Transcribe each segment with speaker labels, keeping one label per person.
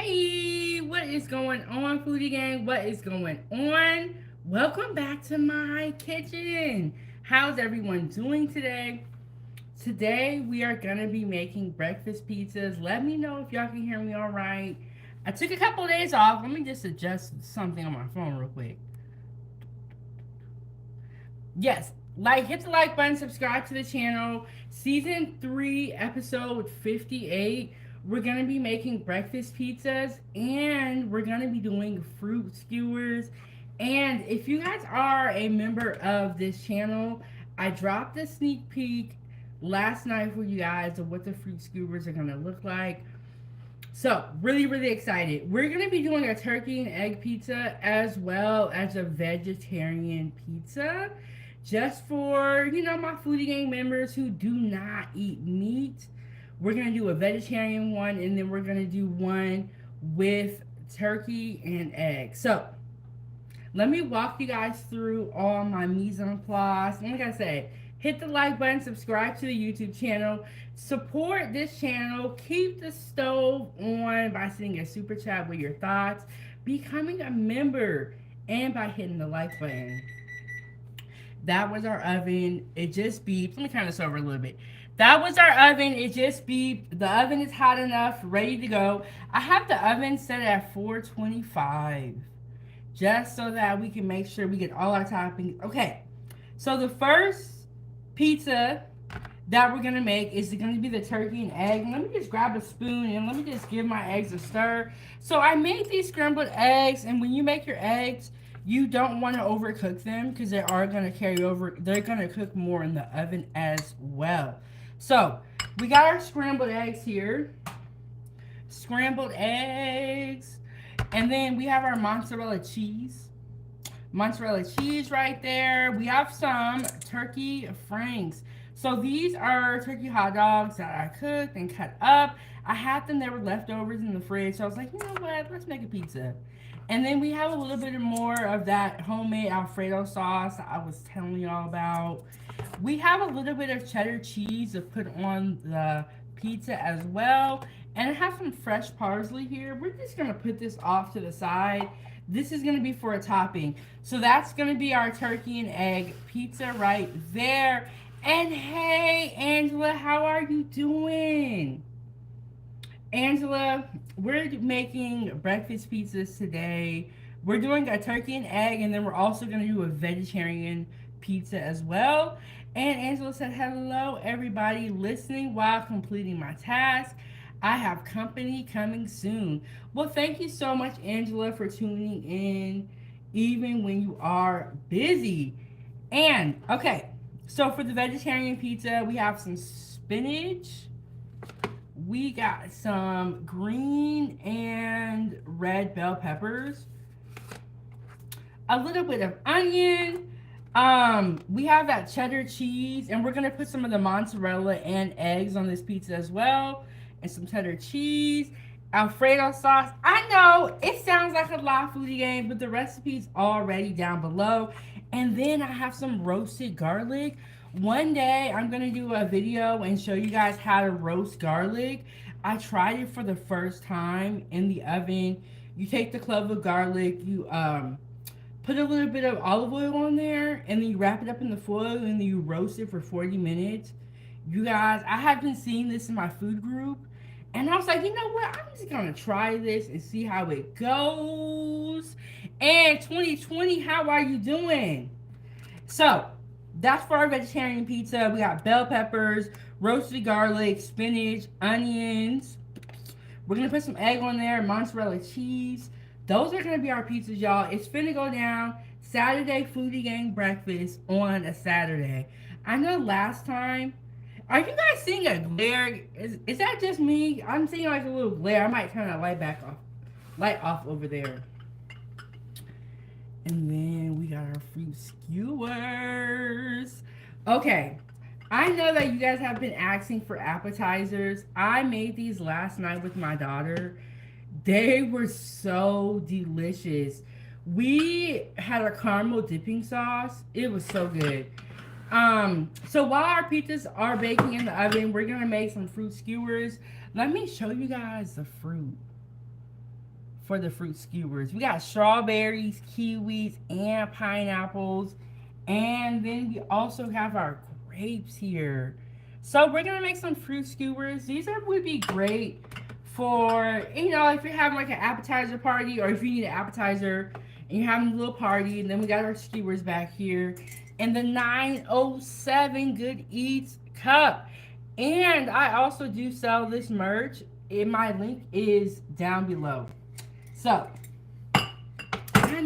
Speaker 1: Hey, what is going on, Foodie Gang? What is going on? Welcome back to my kitchen. How's everyone doing today? Today, we are going to be making breakfast pizzas. Let me know if y'all can hear me all right. I took a couple of days off. Let me just adjust something on my phone real quick. Yes, hit the like button, subscribe to the channel. Season 3, episode 58. We're gonna be making breakfast pizzas and we're gonna be doing fruit skewers. And if you guys are a member of this channel, I dropped a sneak peek last night for you guys of what the fruit skewers are gonna look like. So, really excited. We're going to be doing a turkey and egg pizza as well as a vegetarian pizza. Just for, my Foodie Gang members who do not eat meat. We're going to do a vegetarian one and then we're going to do one with turkey and egg. So, let me walk you guys through all my mise en place. And like I said, hit the like button, subscribe to the YouTube channel, support this channel, keep the stove on by sending a super chat with your thoughts, becoming a member, and by hitting the like button. That was our oven. It just beeped. Let me turn this over a little bit. That was our oven. It just beeped. The oven is hot enough, ready to go. I have the oven set at 425. Just so that we can make sure we get all our toppings. Okay, so the first pizza that we're gonna make is going to be the turkey and egg. Let me just grab a spoon and let me just give my eggs a stir. So I made these scrambled eggs, and when you make your eggs, you don't want to overcook them because they are going to carry over. They're going to cook more in the oven as well. So we got our scrambled eggs here. Scrambled eggs. And then we have our mozzarella cheese. Mozzarella cheese right there. We have some turkey franks. So these are turkey hot dogs that I cooked and cut up. I had them, there were leftovers in the fridge. So I was like, you know what, let's make a pizza. And then we have a little bit more of that homemade Alfredo sauce I was telling y'all about. We have a little bit of cheddar cheese to put on the pizza as well. And I have some fresh parsley here. We're just going to put this off to the side. This is going to be for a topping. So that's going to be our turkey and egg pizza right there. And hey, Angela, how are you doing? Angela, we're making breakfast pizzas today. We're doing a turkey and egg, and then we're also going to do a vegetarian pizza as well. And Angela said, hello, everybody listening while completing my task. I have company coming soon. Well, thank you so much, Angela, for tuning in, even when you are busy. And, okay, so for the vegetarian pizza, we have some spinach. We got some green and red bell peppers. A little bit of onion. We have that cheddar cheese, and we're going to put some of the mozzarella and eggs on this pizza as well. And some cheddar cheese, Alfredo sauce. I know it sounds like a lot, Foodie Gang, but the recipe's already down below. And then I have some roasted garlic. One day I'm gonna do a video and show you guys how to roast garlic. I tried it for the first time in the oven. You take the clove of garlic, you put a little bit of olive oil on there, and then you wrap it up in the foil, and then you roast it for 40 minutes. You guys, I have been seeing this in my food group, and I was like, you know what? I'm just going to try this and see how it goes. And 2020, how are you doing? So, that's for our vegetarian pizza. We got bell peppers, roasted garlic, spinach, onions. We're going to put some egg on there, mozzarella cheese. Those are going to be our pizzas, y'all. It's finna go down Saturday Foodie Gang breakfast on a Saturday. I know last time, are you guys seeing a glare? Is that just me? I'm seeing like a little glare. I might turn that light off over there. And then we got our fruit skewers. Okay, I know that you guys have been asking for appetizers. I made these last night with my daughter. They were so delicious. We had a caramel dipping sauce. It was so good. So while our pizzas are baking in the oven, we're gonna make some fruit skewers. Let me show you guys the fruit. for the fruit skewers. We got strawberries, kiwis, and pineapples. And then we also have our grapes here. So we're gonna make some fruit skewers. Would be great for, you know, if you're having like an appetizer party, or if you need an appetizer and you're having a little party. And then we got our skewers back here in the 907 Good Eats cup. And I also do sell this merch. And my link is down below. So I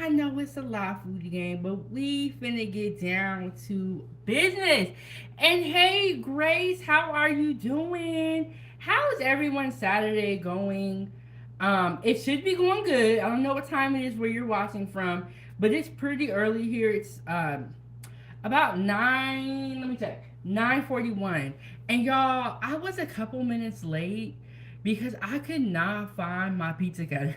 Speaker 1: know it's a lot, Foodie Gang, but we finna get down to business. And hey, Grace, how are you doing? How is everyone's Saturday going? It should be going good. I don't know what time it is where you're watching from, but it's pretty early here. It's about 9:41. And y'all, I was a couple minutes late because I could not find my pizza cutter.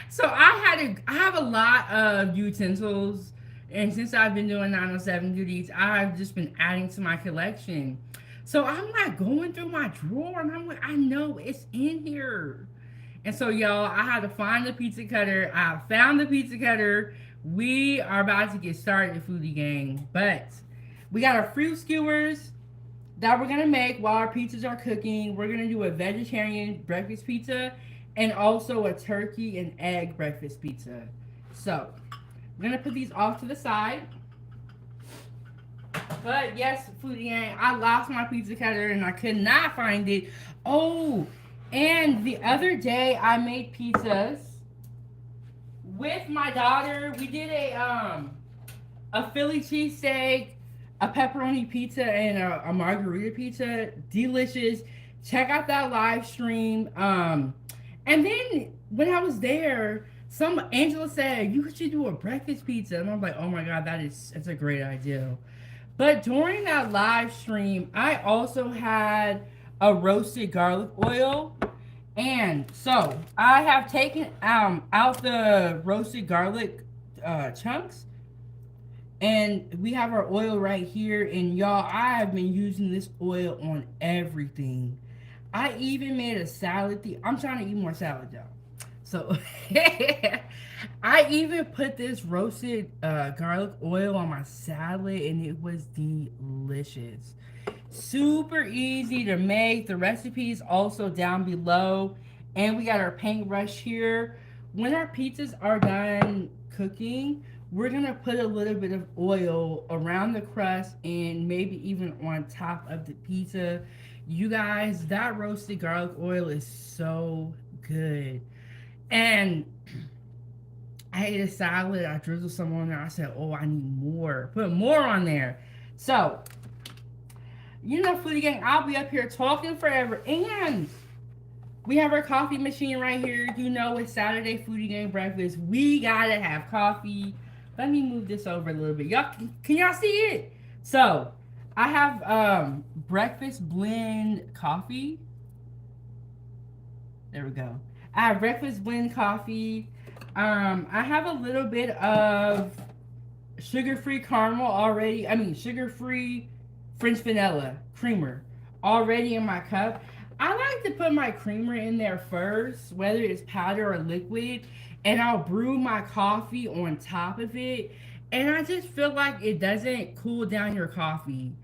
Speaker 1: So I have a lot of utensils, and since I've been doing 907 Good Eats, I've just been adding to my collection. So I'm like going through my drawer, and I'm like, I know it's in here. And so, y'all, I had to find the pizza cutter. I found the pizza cutter. We are about to get started, Foodie Gang. But we got our fruit skewers that we're going to make while our pizzas are cooking. We're going to do a vegetarian breakfast pizza and also a turkey and egg breakfast pizza. So, we're going to put these off to the side. But yes, Foodie Gang, I lost my pizza cutter and I could not find it. Oh, and the other day I made pizzas with my daughter. We did a Philly cheesesteak, a pepperoni pizza, and a margarita pizza. Delicious. Check out that live stream. And then when I was there, Angela said, you should do a breakfast pizza. And I'm like, oh my God, it's a great idea. But during that live stream, I also had a roasted garlic oil. And so I have taken out the roasted garlic chunks. And we have our oil right here. And y'all, I have been using this oil on everything. I even made a salad. I'm trying to eat more salad, y'all. So I even put this roasted garlic oil on my salad, and it was delicious. Super easy to make. The recipe is also down below. And we got our paintbrush here. When our pizzas are done cooking, we're going to put a little bit of oil around the crust and maybe even on top of the pizza. You guys, that roasted garlic oil is so good. And I ate a salad. I drizzled some on there. I said, oh, I need more. Put more on there. So, you know, Foodie Gang, I'll be up here talking forever. And we have our coffee machine right here. You know, it's Saturday Foodie Gang breakfast. We got to have coffee. Let me move this over a little bit. Y'all, can y'all see it? So, I have breakfast blend coffee. There we go. I have breakfast blend coffee. I have a little bit of sugar-free caramel already. Sugar-free French vanilla creamer already in my cup. I like to put my creamer in there first, whether it's powder or liquid, and I'll brew my coffee on top of it. And I just feel like it doesn't cool down your coffee.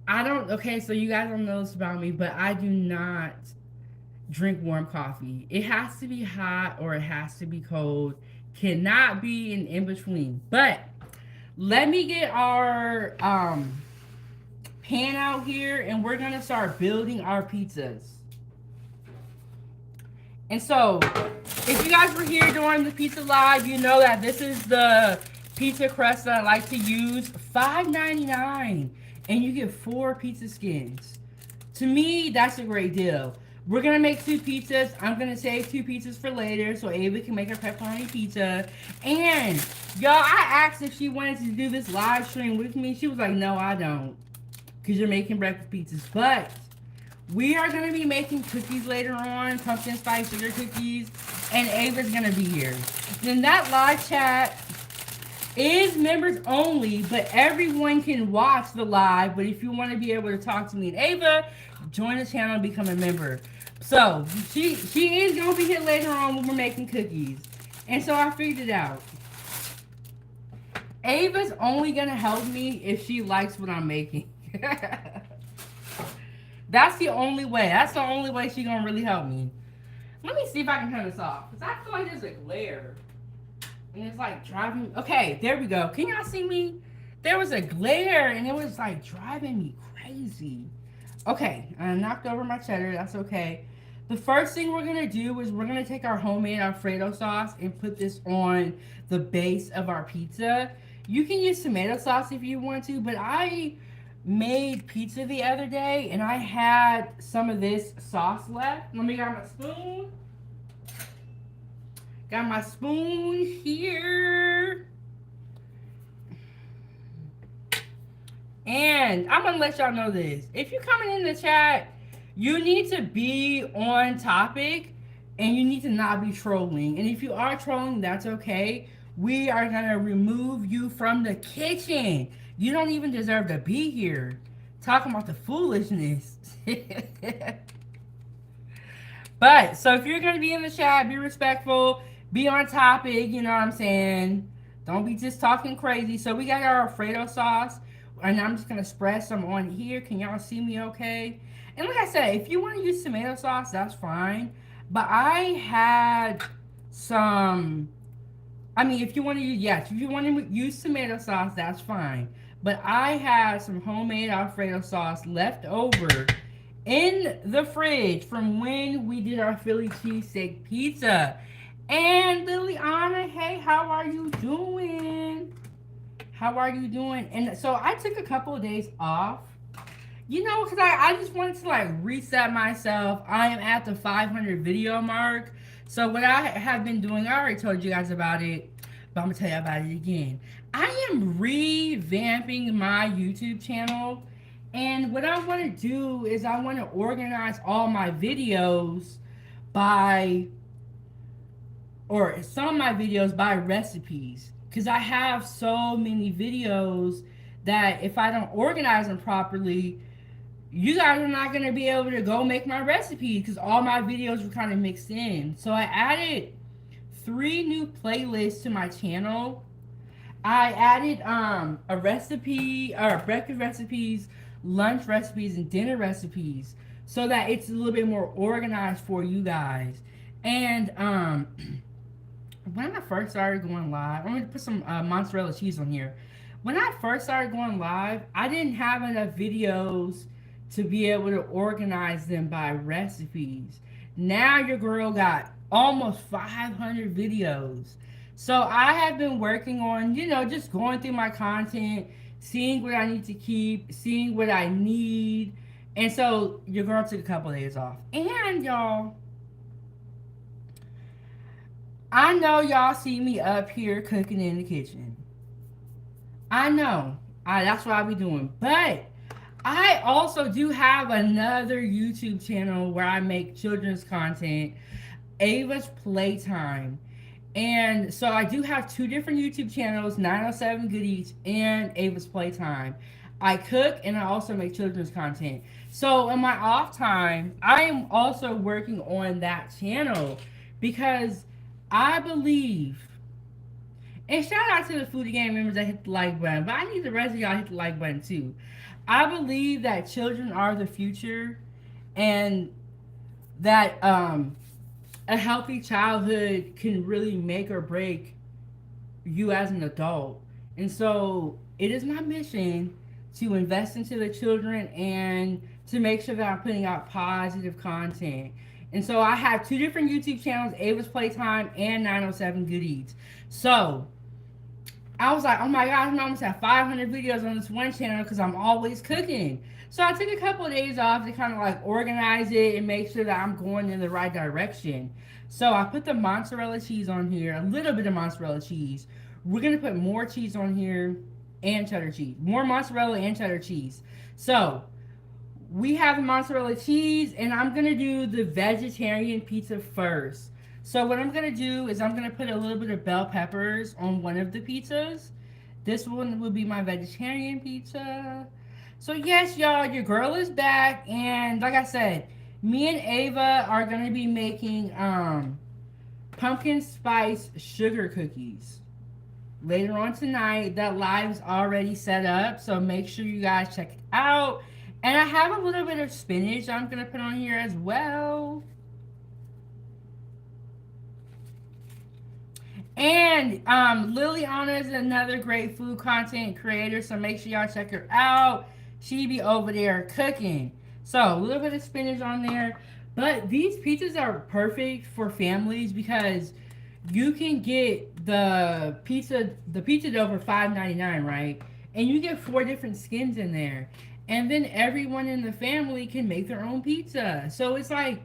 Speaker 1: Okay, so you guys don't know this about me, but I do not drink warm coffee. It has to be hot or it has to be cold. Cannot be an in-between. But let me get our pan out here, and we're gonna start building our pizzas. And so, if you guys were here during the pizza live, you know that this is the pizza crust that I like to use. $5.99, and you get 4 pizza skins. To me, that's a great deal. We're gonna make 2 pizzas. I'm gonna save 2 pizzas for later so Ava can make a pepperoni pizza. And y'all, I asked if she wanted to do this live stream with me. She was like, no, I don't, because you're making breakfast pizzas. But we are gonna be making cookies later on, pumpkin spice sugar cookies, and Ava's gonna be here. In that live chat, is members only, but everyone can watch the live. But if you want to be able to talk to me and Ava, join the channel and become a member. So she is gonna be here later on when we're making cookies, and so I figured it out. Ava's only gonna help me if she likes what I'm making. That's the only way. That's the only way she's gonna really help me. Let me see if I can turn this off, because I feel like there's a glare. And it's like driving. Okay, there we go. Can y'all see me? There was a glare and it was like driving me crazy. Okay, I knocked over my cheddar. That's okay. The first thing we're gonna do is we're gonna take our homemade Alfredo sauce and put this on the base of our pizza. You can use tomato sauce if you want to, but I made pizza the other day and I had some of this sauce left. Let me grab my spoon. Got my spoon here. And I'm going to let y'all know this. If you're coming in the chat, you need to be on topic and you need to not be trolling. And if you are trolling, that's okay. We are going to remove you from the kitchen. You don't even deserve to be here. Talking about the foolishness. But, so if you're going to be in the chat, be respectful. Be on topic, you know what I'm saying? Don't be just talking crazy. So we got our Alfredo sauce. And I'm just going to spread some on here. Can y'all see me okay? And like I said, if you want to use tomato sauce, that's fine. But I had some... I mean, if you want to use... Yes, if you want to use tomato sauce, that's fine. But I had some homemade Alfredo sauce left over in the fridge from when we did our Philly cheesesteak pizza. And Liliana, hey, how are you doing? How are you doing? And so I took a couple of days off, you know, because I just wanted to like reset myself. I am at the 500 video mark. So what I have been doing, I already told you guys about it, but I'm going to tell you about it again. I am revamping my YouTube channel. And what I want to do is I want to organize all my videos by... or some of my videos by recipes, because I have so many videos that if I don't organize them properly, you guys are not going to be able to go make my recipes because all my videos were kind of mixed in. So I added 3 new playlists to my channel. I added a recipe, or breakfast recipes, lunch recipes, and dinner recipes, so that it's a little bit more organized for you guys. And when I first started going live, I'm going to put some mozzarella cheese on here. When I first started going live, I didn't have enough videos to be able to organize them by recipes. Now your girl got almost 500 videos. So I have been working on, you know, just going through my content, seeing what I need to keep, seeing what I need. And so your girl took a couple of days off. And y'all, I know y'all see me up here cooking in the kitchen. I know. That's what I be doing. But I also do have another YouTube channel where I make children's content, Ava's Playtime. And so I do have 2 different YouTube channels, 907 Good Eats and Ava's Playtime. I cook and I also make children's content. So in my off time, I am also working on that channel because I believe, and shout out to the Foodie Game members that hit the like button, but I need the rest of y'all to hit the like button too. I believe that children are the future and that a healthy childhood can really make or break you as an adult. And so it is my mission to invest into the children and to make sure that I'm putting out positive content. And so I have 2 different YouTube channels, Ava's Playtime and 907 Good Eats. So I was like, oh my God, I'm almost at 500 videos on this one channel because I'm always cooking. So I took a couple of days off to kind of like organize it and make sure that I'm going in the right direction. So I put the mozzarella cheese on here, a little bit of mozzarella cheese. We're going to put more cheese on here and cheddar cheese. More mozzarella and cheddar cheese. So we have the mozzarella cheese and I'm going to do the vegetarian pizza first. So what I'm going to do is I'm going to put a little bit of bell peppers on one of the pizzas. This one will be my vegetarian pizza. So yes, y'all, your girl is back, and like I said, me and Ava are gonna be making pumpkin spice sugar cookies later on tonight. That live's already set up, so make sure you guys check it out. And I have a little bit of spinach I'm gonna put on here as well. And Liliana is another great food content creator, so make sure y'all check her out. She be over there cooking. So a little bit of spinach on there. But these pizzas are perfect for families because you can get the pizza dough for $5.99, right? And you get 4 different skins in there. And then everyone in the family can make their own pizza. So it's like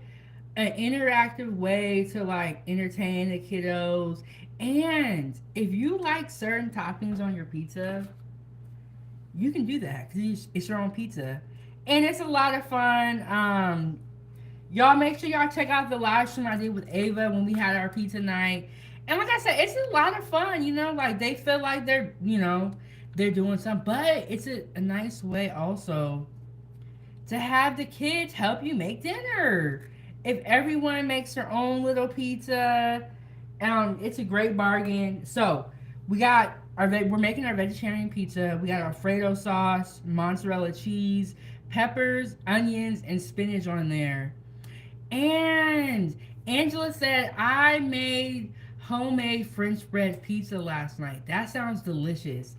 Speaker 1: an interactive way to like entertain the kiddos. And if you like certain toppings on your pizza, you can do that because it's your own pizza, and it's a lot of fun. Y'all make sure y'all check out the live stream I did with Ava when we had our pizza night. And like I said, it's a lot of fun. Like they feel like they're doing something, but it's a nice way also to have the kids help you make dinner. If everyone makes their own little pizza, it's a great bargain. So we're making our vegetarian pizza. We got Alfredo sauce, mozzarella cheese, peppers, onions, and spinach on there. And Angela said I made homemade French bread pizza last night. That sounds delicious.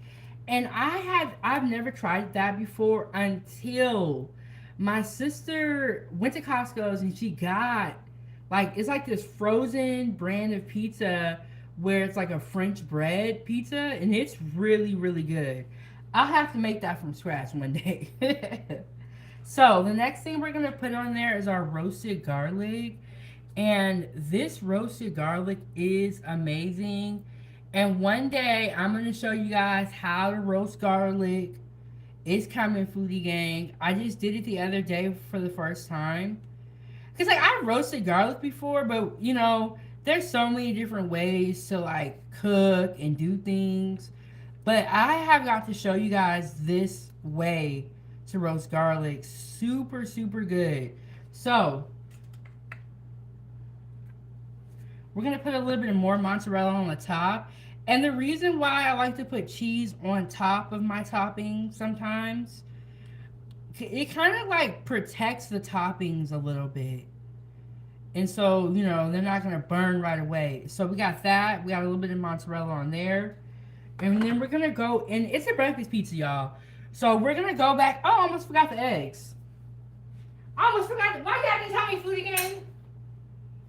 Speaker 1: And I've never tried that before until my sister went to Costco's and she got it's like this frozen brand of pizza where it's like a French bread pizza, and it's really, really good. I'll have to make that from scratch one day. So the next thing we're gonna put on there is our roasted garlic. And this roasted garlic is amazing. And one day I'm gonna show you guys how to roast garlic. It's coming, foodie gang. I just did it the other day for the first time. Cause I roasted garlic before, but there's so many different ways to cook and do things. But I have got to show you guys this way to roast garlic. Super, super good. So we're gonna put a little bit more mozzarella on the top. And the reason why I like to put cheese on top of my topping sometimes, it kind of protects the toppings a little bit. And so, they're not going to burn right away. So we got that. We got a little bit of mozzarella on there. And then we're going to go, and it's a breakfast pizza, y'all. So we're going to go back. Oh, I almost forgot the eggs. I almost forgot. Why y'all didn't tell me, food again?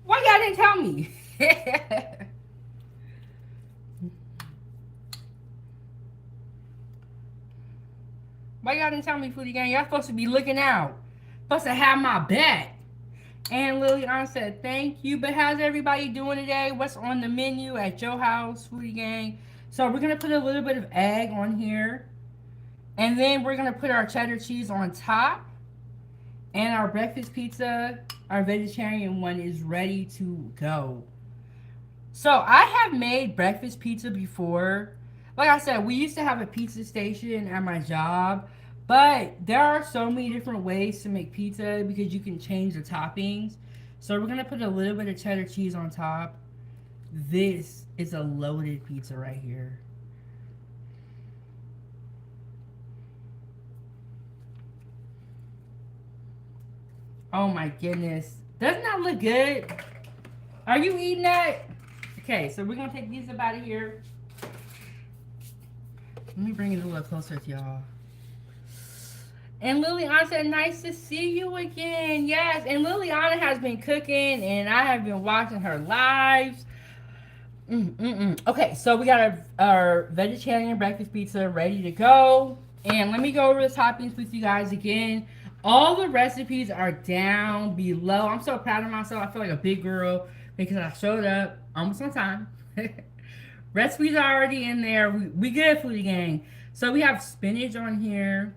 Speaker 1: Why y'all didn't tell me? Why y'all didn't tell me, foodie gang? Y'all supposed to be looking out. Supposed to have my back. And Liliana said, thank you. But how's everybody doing today? What's on the menu at your house, foodie gang? So we're going to put a little bit of egg on here. And then we're going to put our cheddar cheese on top. And our breakfast pizza, our vegetarian one, is ready to go. So I have made breakfast pizza before. Like I said, we used to have a pizza station at my job, but there are so many different ways to make pizza because you can change the toppings. So we're going to put a little bit of cheddar cheese on top. This is a loaded pizza right here. Oh my goodness. Doesn't that look good? Are you eating that? Okay, so we're going to take these up out of here. Let me bring it a little closer to y'all. And Liliana said, nice to see you again. Yes, and Liliana has been cooking, and I have been watching her lives. Okay, so we got our vegetarian breakfast pizza ready to go. And let me go over the toppings with you guys again. All the recipes are down below. I'm so proud of myself. I feel like a big girl because I showed up almost on time. Recipes are already in there. We good, foodie gang. So we have spinach on here,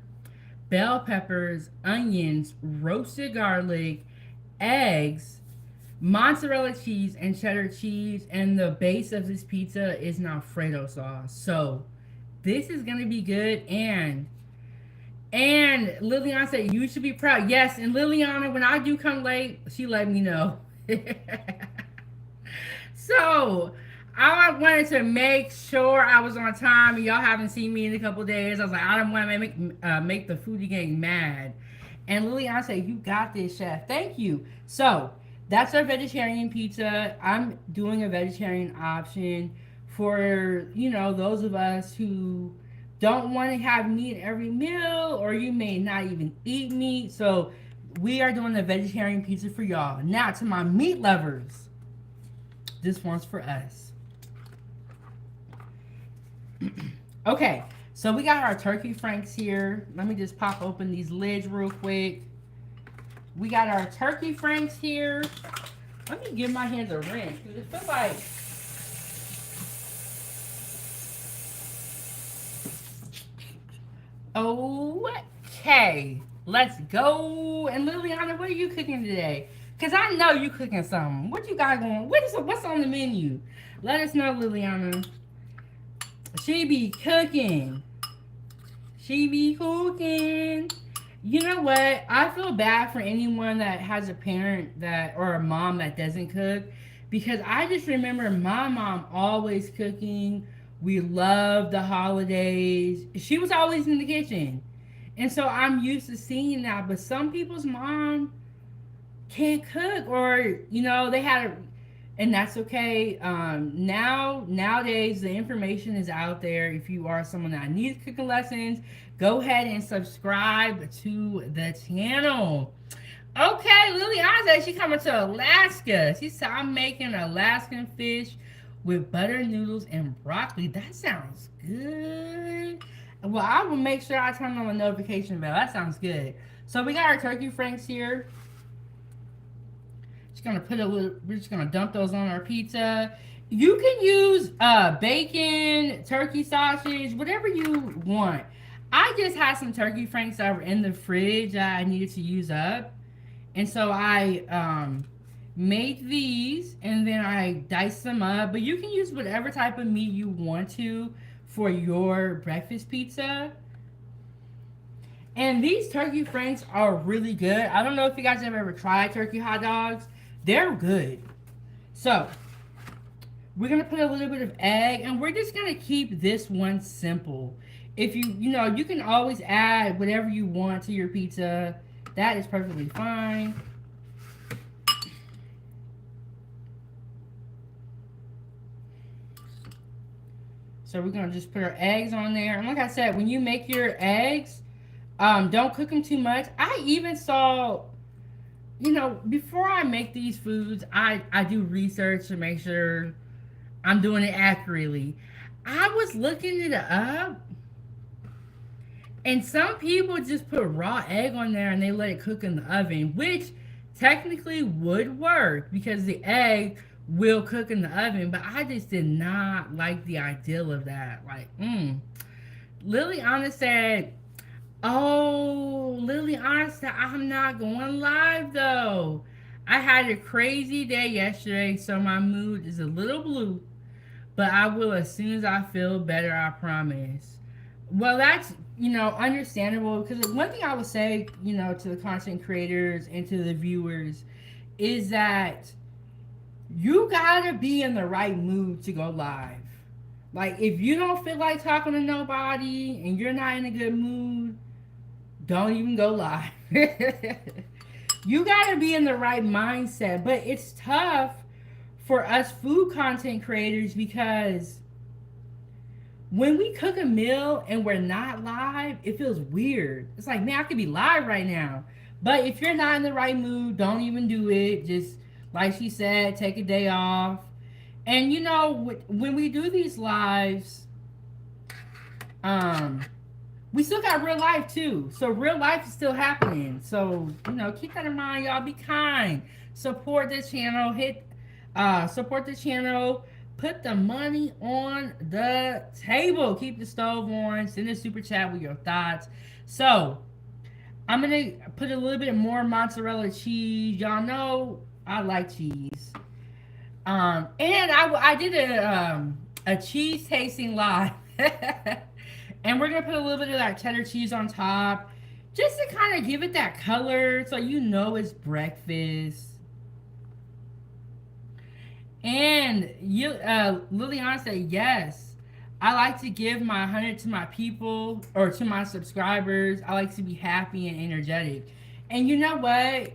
Speaker 1: bell peppers, onions, roasted garlic, eggs, mozzarella cheese, and cheddar cheese. And the base of this pizza is an Alfredo sauce. So This is gonna be good. And Liliana said you should be proud. Yes, and Liliana, when I do come late, she let me know. So I wanted to make sure I was on time. And y'all haven't seen me in a couple days. I was like, I don't want to make the foodie gang mad. And Liliana said, "You got this, chef. Thank you." So that's our vegetarian pizza. I'm doing a vegetarian option for those of us who don't want to have meat every meal, or you may not even eat meat. So we are doing a vegetarian pizza for y'all. Now to my meat lovers, this one's for us. Okay, so we got our turkey franks here. Let me just pop open these lids real quick. We got our turkey franks here. Let me give my hands a rinse because it feels like okay. Let's go. And Liliana, what are you cooking today? Because I know you cooking something. What you got going? What's on the menu? Let us know, Liliana. She be cooking. She be cooking. You know what? I feel bad for anyone that has a parent that or a mom that doesn't cook, because I just remember my mom always cooking. We loved the holidays. She was always in the kitchen. And so I'm used to seeing that. But some people's mom can't cook, or they had a, and that's okay. Nowadays the information is out there. If you are someone that needs cooking lessons, go ahead and subscribe to the channel. Okay, Lily Isaac, she coming to Alaska. She said, I'm making Alaskan fish with butter noodles and broccoli. That sounds good. Well, I will make sure I turn on the notification bell. That sounds good. So we got our turkey franks here. We're just gonna dump those on our pizza. You can use bacon, turkey sausage, whatever you want. I just had some turkey franks that were in the fridge that I needed to use up, and so I made these, and then I diced them up. But you can use whatever type of meat you want to for your breakfast pizza. And these turkey franks are really good. I don't know if you guys have ever tried turkey hot dogs. They're good. So we're gonna put a little bit of egg, and we're just gonna keep this one simple. If you can always add whatever you want to your pizza. That is perfectly fine. So we're gonna just put our eggs on there. And like I said, when you make your eggs, don't cook them too much. I even saw, before I make these foods, I do research to make sure I'm doing it accurately. I was looking it up, and some people just put raw egg on there and they let it cook in the oven, which technically would work because the egg will cook in the oven, but I just did not like the ideal of that. Like, Liliana said, oh, Liliana said, I'm not going live though. I had a crazy day yesterday, so my mood is a little blue, but I will as soon as I feel better, I promise. Well, that's, understandable, because one thing I would say, to the content creators and to the viewers is that you gotta be in the right mood to go live. Like, if you don't feel like talking to nobody and you're not in a good mood, don't even go live. You gotta be in the right mindset. But it's tough for us food content creators, because when we cook a meal and we're not live, it feels weird. It's like, man, I could be live right now. But if you're not in the right mood, don't even do it. Just, like she said, take a day off. And when we do these lives, we still got real life too. So real life is still happening. So, keep that in mind, y'all. Be kind. Support the channel. Support the channel. Put the money on the table. Keep the stove on. Send a super chat with your thoughts. So, I'm going to put a little bit more mozzarella cheese. Y'all know I like cheese. And I did a cheese tasting live. And we're gonna put a little bit of that cheddar cheese on top, just to kind of give it that color, so you know it's breakfast. And Liliana said, yes, I like to give my 100 to my people or to my subscribers. I like to be happy and energetic. And you know what?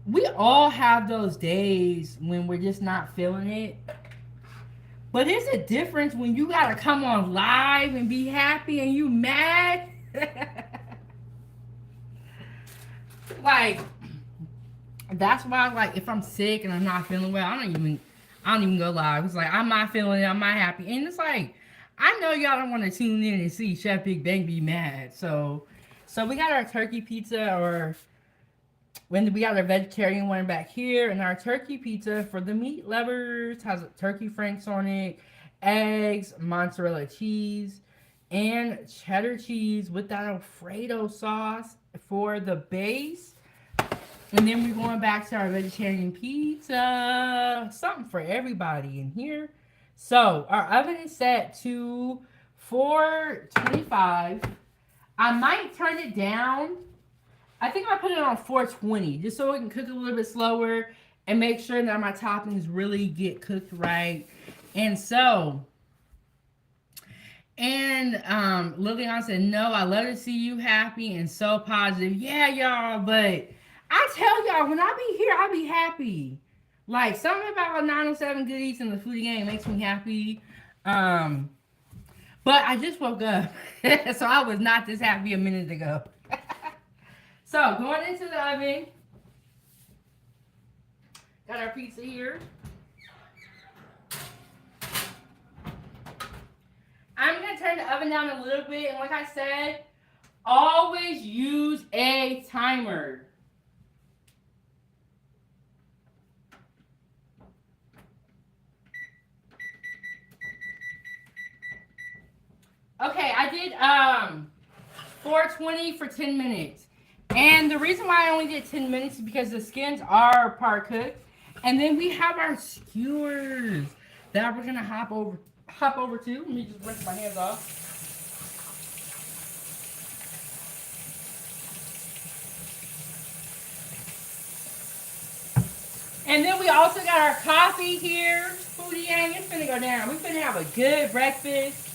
Speaker 1: We all have those days when we're just not feeling it. But it's a difference when you gotta come on live and be happy and you mad. Like, that's why, like, if I'm sick and I'm not feeling well, I don't even go live. It's like, I'm not feeling it, I'm not happy. And it's like, I know y'all don't want to tune in and see Chef Big Bang be mad. So we got our turkey pizza, or when we got our vegetarian one back here, and our turkey pizza for the meat lovers has turkey franks on it, eggs, mozzarella cheese, and cheddar cheese with that Alfredo sauce for the base. And then we're going back to our vegetarian pizza. Something for everybody in here. So our oven is set to 425. I might turn it down. I think I'll put it on 420 just so it can cook a little bit slower and make sure that my toppings really get cooked right. And Liliana said, no, I love to see you happy and so positive. Yeah, y'all, but I tell y'all, when I be here, I be happy. Like, something about 907 Good Eats and the Foodie Gang makes me happy. But I just woke up, so I was not this happy a minute ago. So, going into the oven. Got our pizza here. I'm going to turn the oven down a little bit. And like I said, always use a timer. Okay, I did 420 for 10 minutes. And the reason why I only did 10 minutes is because the skins are part cooked. And then we have our skewers that we're gonna hop over to. Let me just rinse my hands off. And then we also got our coffee here. Foodie Gang, it's finna go down. We finna have a good breakfast.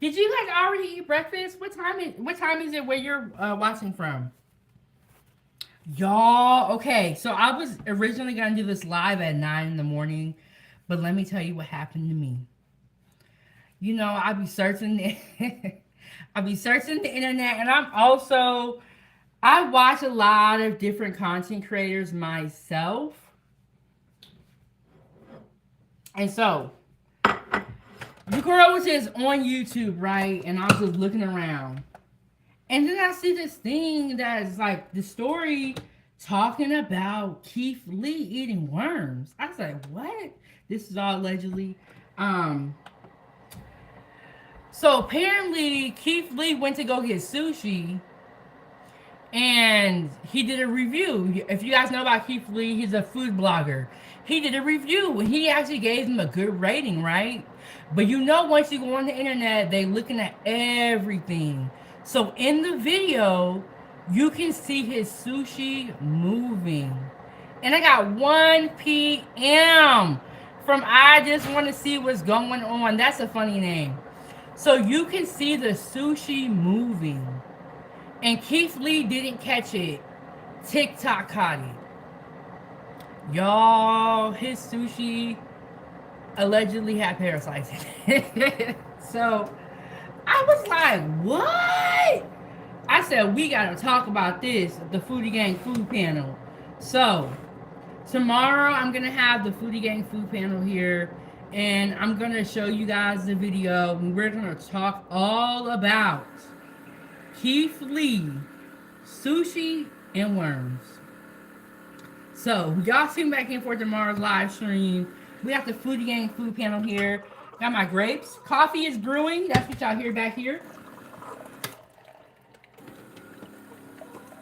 Speaker 1: Did you guys already eat breakfast? What time is it where you're watching from? Y'all, okay. So I was originally gonna do this live at 9 in the morning, but let me tell you what happened to me. You know, I be searching the internet, and I watch a lot of different content creators myself. And so the girl was just on YouTube, right? And I was just looking around. And then I see this thing that's like the story talking about Keith Lee eating worms. I was like, what? This is all allegedly. So apparently Keith Lee went to go get sushi. And he did a review. If you guys know about Keith Lee, he's a food blogger. He did a review and he actually gave him a good rating, right? But you know, once you go on the internet, they looking at everything. So in the video, you can see his sushi moving. And I got 1 p.m. from I Just Want to See What's Going On. That's a funny name. So you can see the sushi moving. And Keith Lee didn't catch it. TikTok caught it. Y'all, his sushi allegedly had parasites in it. So I was like, what? I said, we gotta talk about this, the Foodie Gang food panel. So tomorrow I'm gonna have the Foodie Gang food panel here, and I'm gonna show you guys the video, and we're gonna talk all about Keith Lee, sushi, and worms. So y'all tune back in for tomorrow's live stream. We got the Foodie Gang food panel here. Got my grapes. Coffee is brewing. That's what y'all hear back here.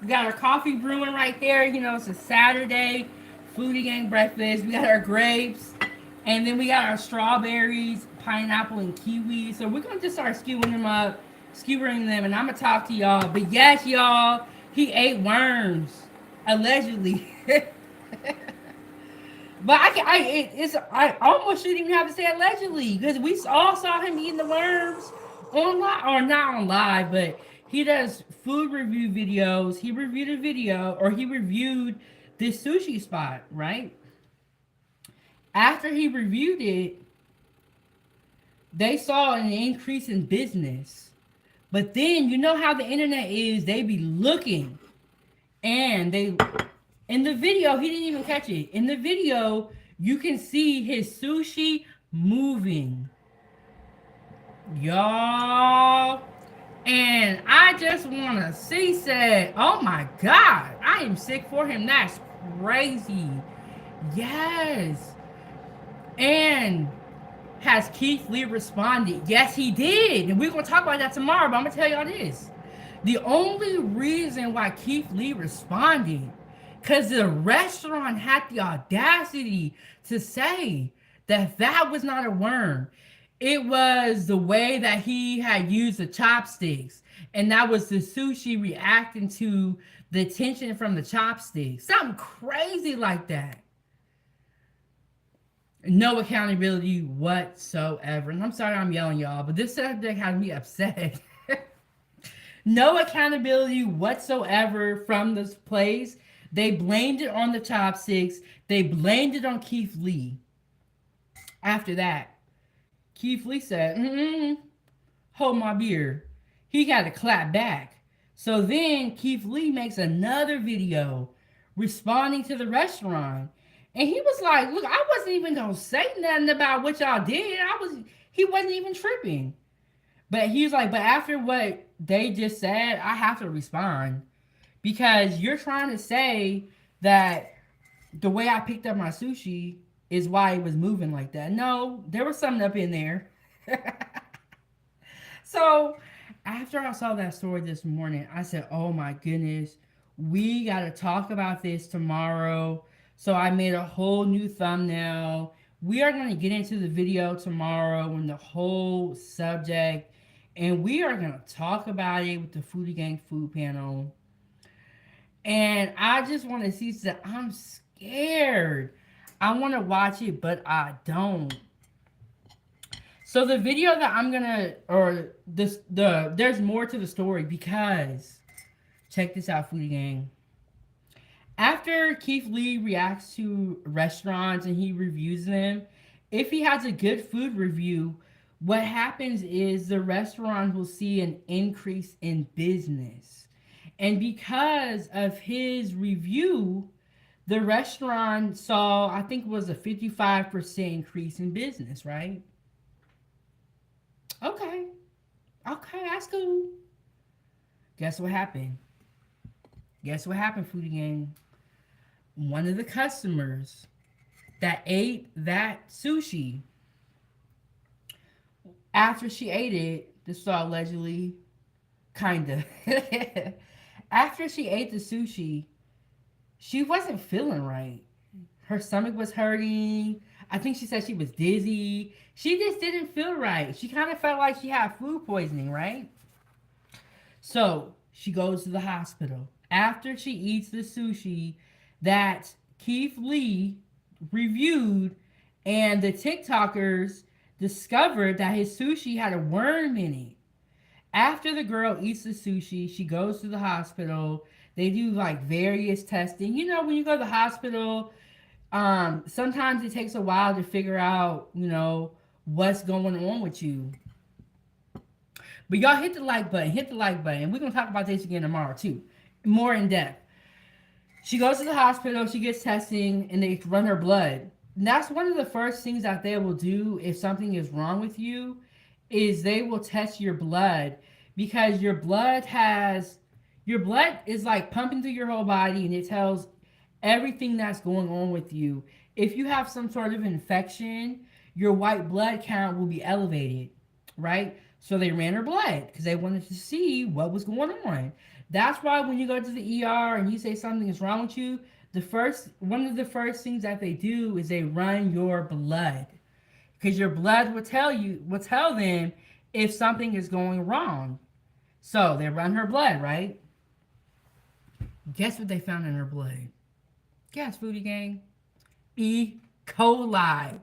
Speaker 1: We got our coffee brewing right there. You know, it's a Saturday Foodie Gang breakfast. We got our grapes. And then we got our strawberries, pineapple and kiwi. So we're gonna just start skewering them, and I'm gonna talk to y'all. But yes, y'all, he ate worms, allegedly. But I almost shouldn't even have to say allegedly because we all saw him eating the worms on live, or not on live, but he does food review videos. He reviewed a video, or he reviewed this sushi spot, right? After he reviewed it, they saw an increase in business. But then you know how the internet is, they be looking, and they in the video, he didn't even catch it. In the video, you can see his sushi moving. Y'all. And I just want to see, said, oh my God, I am sick for him. That's crazy. Yes. And has Keith Lee responded? Yes, he did. And we're going to talk about that tomorrow, but I'm going to tell y'all this. The only reason why Keith Lee responded, because the restaurant had the audacity to say that that was not a worm. It was the way that he had used the chopsticks. And that was the sushi reacting to the tension from the chopsticks. Something crazy like that. No accountability whatsoever. And I'm sorry I'm yelling, y'all, but this subject had me upset. No accountability whatsoever from this place. They blamed it on the chopsticks. They blamed it on Keith Lee. After that, Keith Lee said, hold my beer. He got to clap back. So then Keith Lee makes another video responding to the restaurant. And he was like, look, I wasn't even going to say nothing about what y'all did. He wasn't even tripping. But he was like, but after what they just said, I have to respond. Because you're trying to say that the way I picked up my sushi is why it was moving like that. No, there was something up in there. So after I saw that story this morning, I said, oh my goodness, we got to talk about this tomorrow. So I made a whole new thumbnail. We are going to get into the video tomorrow and the whole subject. And we are going to talk about it with the Foodie Gang food panel. And I just want to see that I'm scared. I want to watch it, but I don't. So the video that I'm going to, there's more to the story because, check this out, Foodie Gang. After Keith Lee reacts to restaurants and he reviews them, if he has a good food review, what happens is the restaurant will see an increase in business. And because of his review, the restaurant saw, I think it was a 55% increase in business, right? Okay, that's cool. Guess what happened? Foodie Gang? One of the customers that ate that sushi, after she ate it, this is all allegedly, kinda. After she ate the sushi, she wasn't feeling right. Her stomach was hurting. I think she said she was dizzy. She just didn't feel right. She kind of felt like she had food poisoning, right? So she goes to the hospital. After she eats the sushi that Keith Lee reviewed, and the TikTokers discovered that his sushi had a worm in it. After the girl eats the sushi, she goes to the hospital. They do like various testing. You know, when you go to the hospital, sometimes it takes a while to figure out, you know, what's going on with you. But y'all hit the like button. We're going to talk about this again tomorrow too. More in depth. She goes to the hospital, she gets testing, and they run her blood. And that's one of the first things that they will do if something is wrong with you, is they will test your blood, because your blood is like pumping through your whole body, and it tells everything that's going on with you. If you have some sort of infection, your white blood count will be elevated, right? So they ran her blood because they wanted to see what was going on. That's why when you go to the ER and you say something is wrong with you, one of the first things that they do is they run your blood, because your blood will tell them if something is going wrong. So they run her blood, right? Guess what they found in her blood? Guess, Foodie Gang. E. coli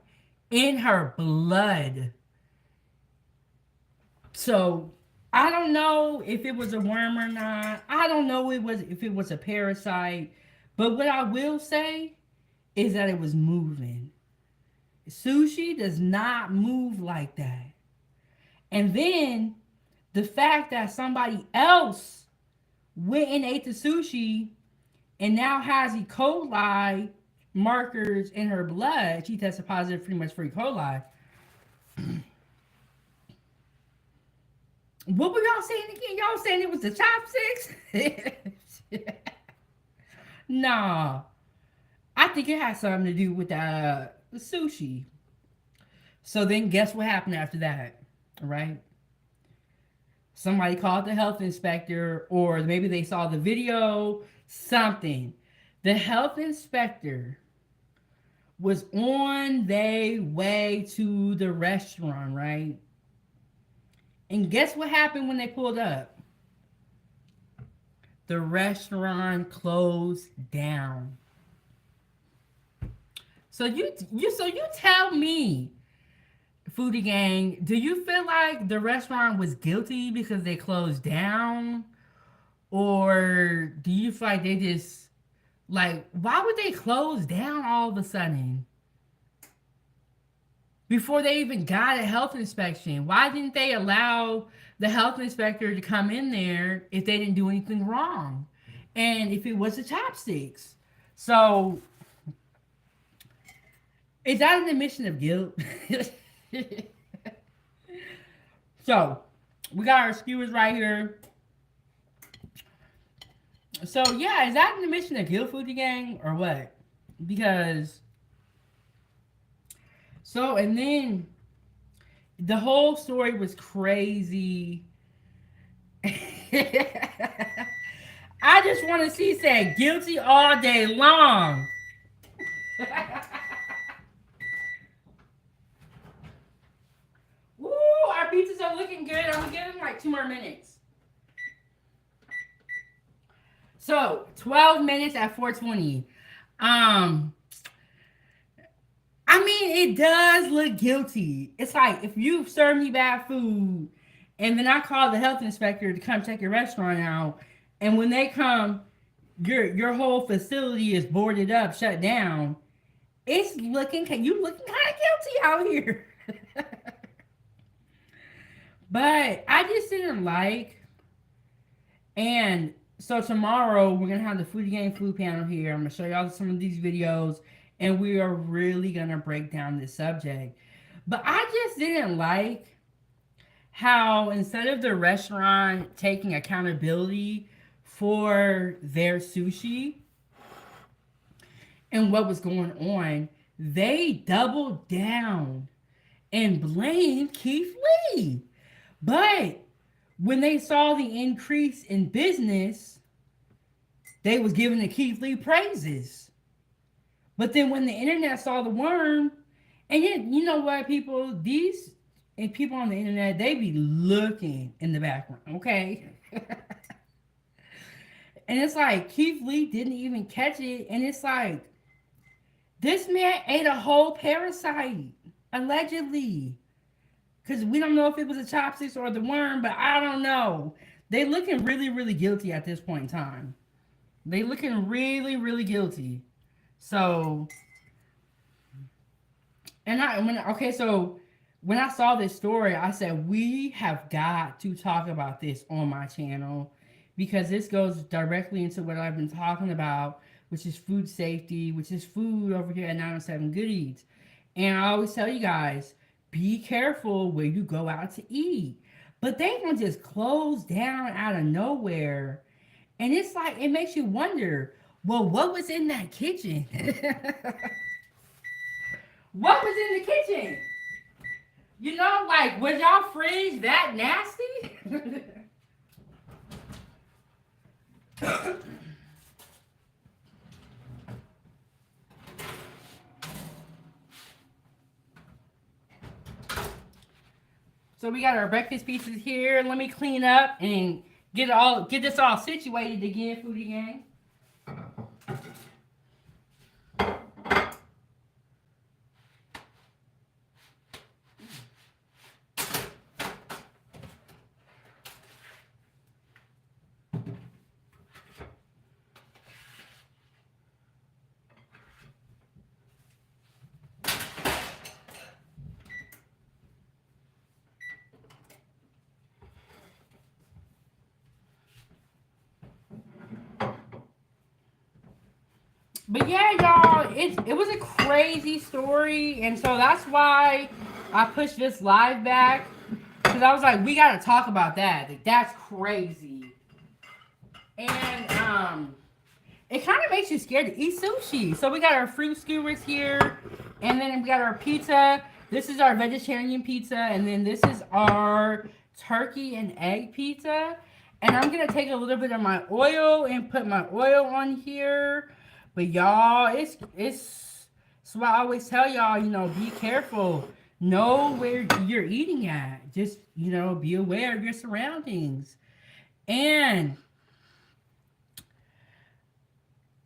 Speaker 1: in her blood. So I don't know if it was a worm or not. I don't know if it was a parasite. But what I will say is that it was moving. Sushi does not move like that. And then the fact that somebody else went and ate the sushi and now has E. coli markers in her blood. She tested positive pretty much for E. coli. What were y'all saying again? Y'all saying it was the chopsticks? Nah. I think it had something to do with the sushi. So then guess what happened after that? Right? Somebody called the health inspector, or maybe they saw the video, something. The health inspector was on their way to the restaurant, right? And guess what happened when they pulled up? The restaurant closed down. So you tell me, Foodie Gang, do you feel like the restaurant was guilty because they closed down? Or do you feel like they just, like, why would they close down all of a sudden? Before they even got a health inspection. Why didn't they allow the health inspector to come in there if they didn't do anything wrong? And if it was the chopsticks. So, is that an admission of guilt? So, we got our skewers right here. So, yeah, is that an admission of guilt, Foodie Gang, or what? Because, so, and then the whole story was crazy. I just want to see say guilty all day long. Woo, our pizzas are looking good. I'm gonna give them like 2 more minutes. So 12 minutes at 4:20. I mean, it does look guilty. It's like if you serve me bad food, and then I call the health inspector to come check your restaurant out, and when they come, your whole facility is boarded up, shut down. It's looking you looking kind of guilty out here. But I just didn't like. And so tomorrow we're gonna have the Foodie Gang food panel here. I'm gonna show y'all some of these videos, and we are really gonna break down this subject. But I just didn't like how instead of the restaurant taking accountability for their sushi and what was going on, they doubled down and blamed Keith Lee. But when they saw the increase in business, they was giving the Keith Lee praises. But then when the internet saw the worm, and you know what, people, these and people on the internet, they be looking in the background, okay? And it's like Keith Lee didn't even catch it, and it's like this man ate a whole parasite, allegedly. Because we don't know if it was a chopsticks or the worm, but I don't know. They looking really, really guilty at this point in time. They looking really, really guilty. So, so when I saw this story, I said, we have got to talk about this on my channel, because this goes directly into what I've been talking about, which is food safety, which is food over here at 907 Good Eats. And I always tell you guys, be careful where you go out to eat. But they gonna just close down out of nowhere. And it's like, it makes you wonder, well, what was in that kitchen? What was in the kitchen? You know, like, was y'all fridge that nasty? So we got our breakfast pizzas here. Let me clean up and get this all situated again, foodie gang. But yeah, y'all, it was a crazy story, and so that's why I pushed this live back, because I was like, we gotta talk about that. Like, that's crazy, and it kind of makes you scared to eat sushi. So we got our fruit skewers here, and then we got our pizza. This is our vegetarian pizza, and then this is our turkey and egg pizza. And I'm gonna take a little bit of my oil and put my oil on here. But y'all, it's so I always tell y'all, be careful. Know where you're eating at. Just, be aware of your surroundings. And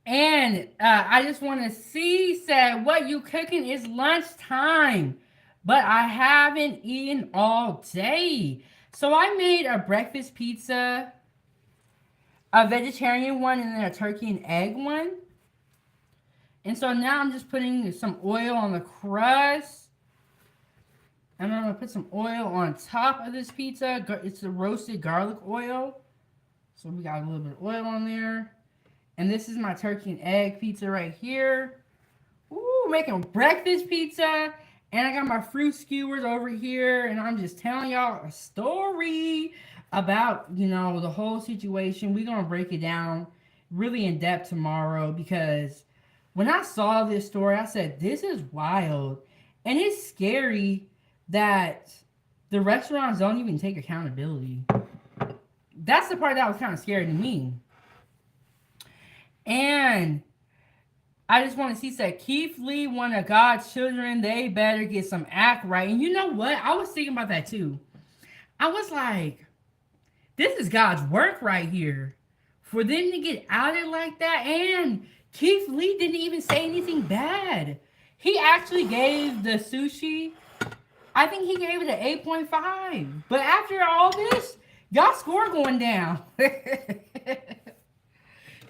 Speaker 1: I just want to see, said, what you cooking is lunchtime. But I haven't eaten all day. So I made a breakfast pizza, a vegetarian one, and then a turkey and egg one. And so now I'm just putting some oil on the crust. And I'm going to put some oil on top of this pizza. It's the roasted garlic oil. So we got a little bit of oil on there. And this is my turkey and egg pizza right here. Ooh, making breakfast pizza. And I got my fruit skewers over here. And I'm just telling y'all a story about, the whole situation. We're going to break it down really in depth tomorrow, because when I saw this story, I said, this is wild. And it's scary that the restaurants don't even take accountability. That's the part that was kind of scary to me. And I just want to see, said, Keith Lee, one of God's children, they better get some act right. And you know what? I was thinking about that too. I was like, this is God's work right here. For them to get outed like that. And Keith Lee didn't even say anything bad. He actually gave the sushi, I think he gave it an 8.5. But after all this, y'all score going down.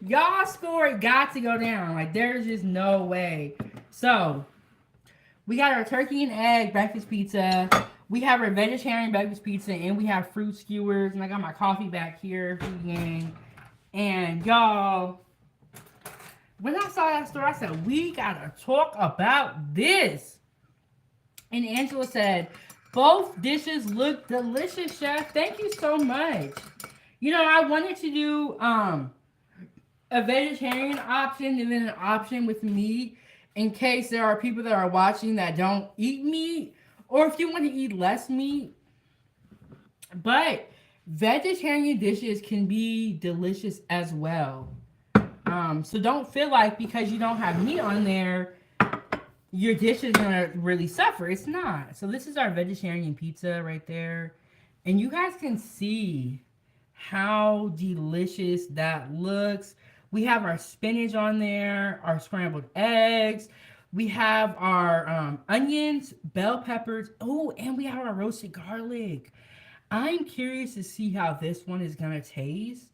Speaker 1: Y'all score got to go down. Like, there's just no way. So, we got our turkey and egg breakfast pizza. We have our vegetarian breakfast pizza. And we have fruit skewers. And I got my coffee back here. And y'all, when I saw that story, I said, we gotta talk about this. And Angela said, both dishes look delicious, chef. Thank you so much. I wanted to do a vegetarian option and then an option with meat, in case there are people that are watching that don't eat meat, or if you want to eat less meat. But vegetarian dishes can be delicious as well. So don't feel like because you don't have meat on there, your dish is gonna really suffer. It's not. So this is our vegetarian pizza right there. And you guys can see how delicious that looks. We have our spinach on there, our scrambled eggs. We have our onions, bell peppers. Oh, and we have our roasted garlic. I'm curious to see how this one is gonna taste.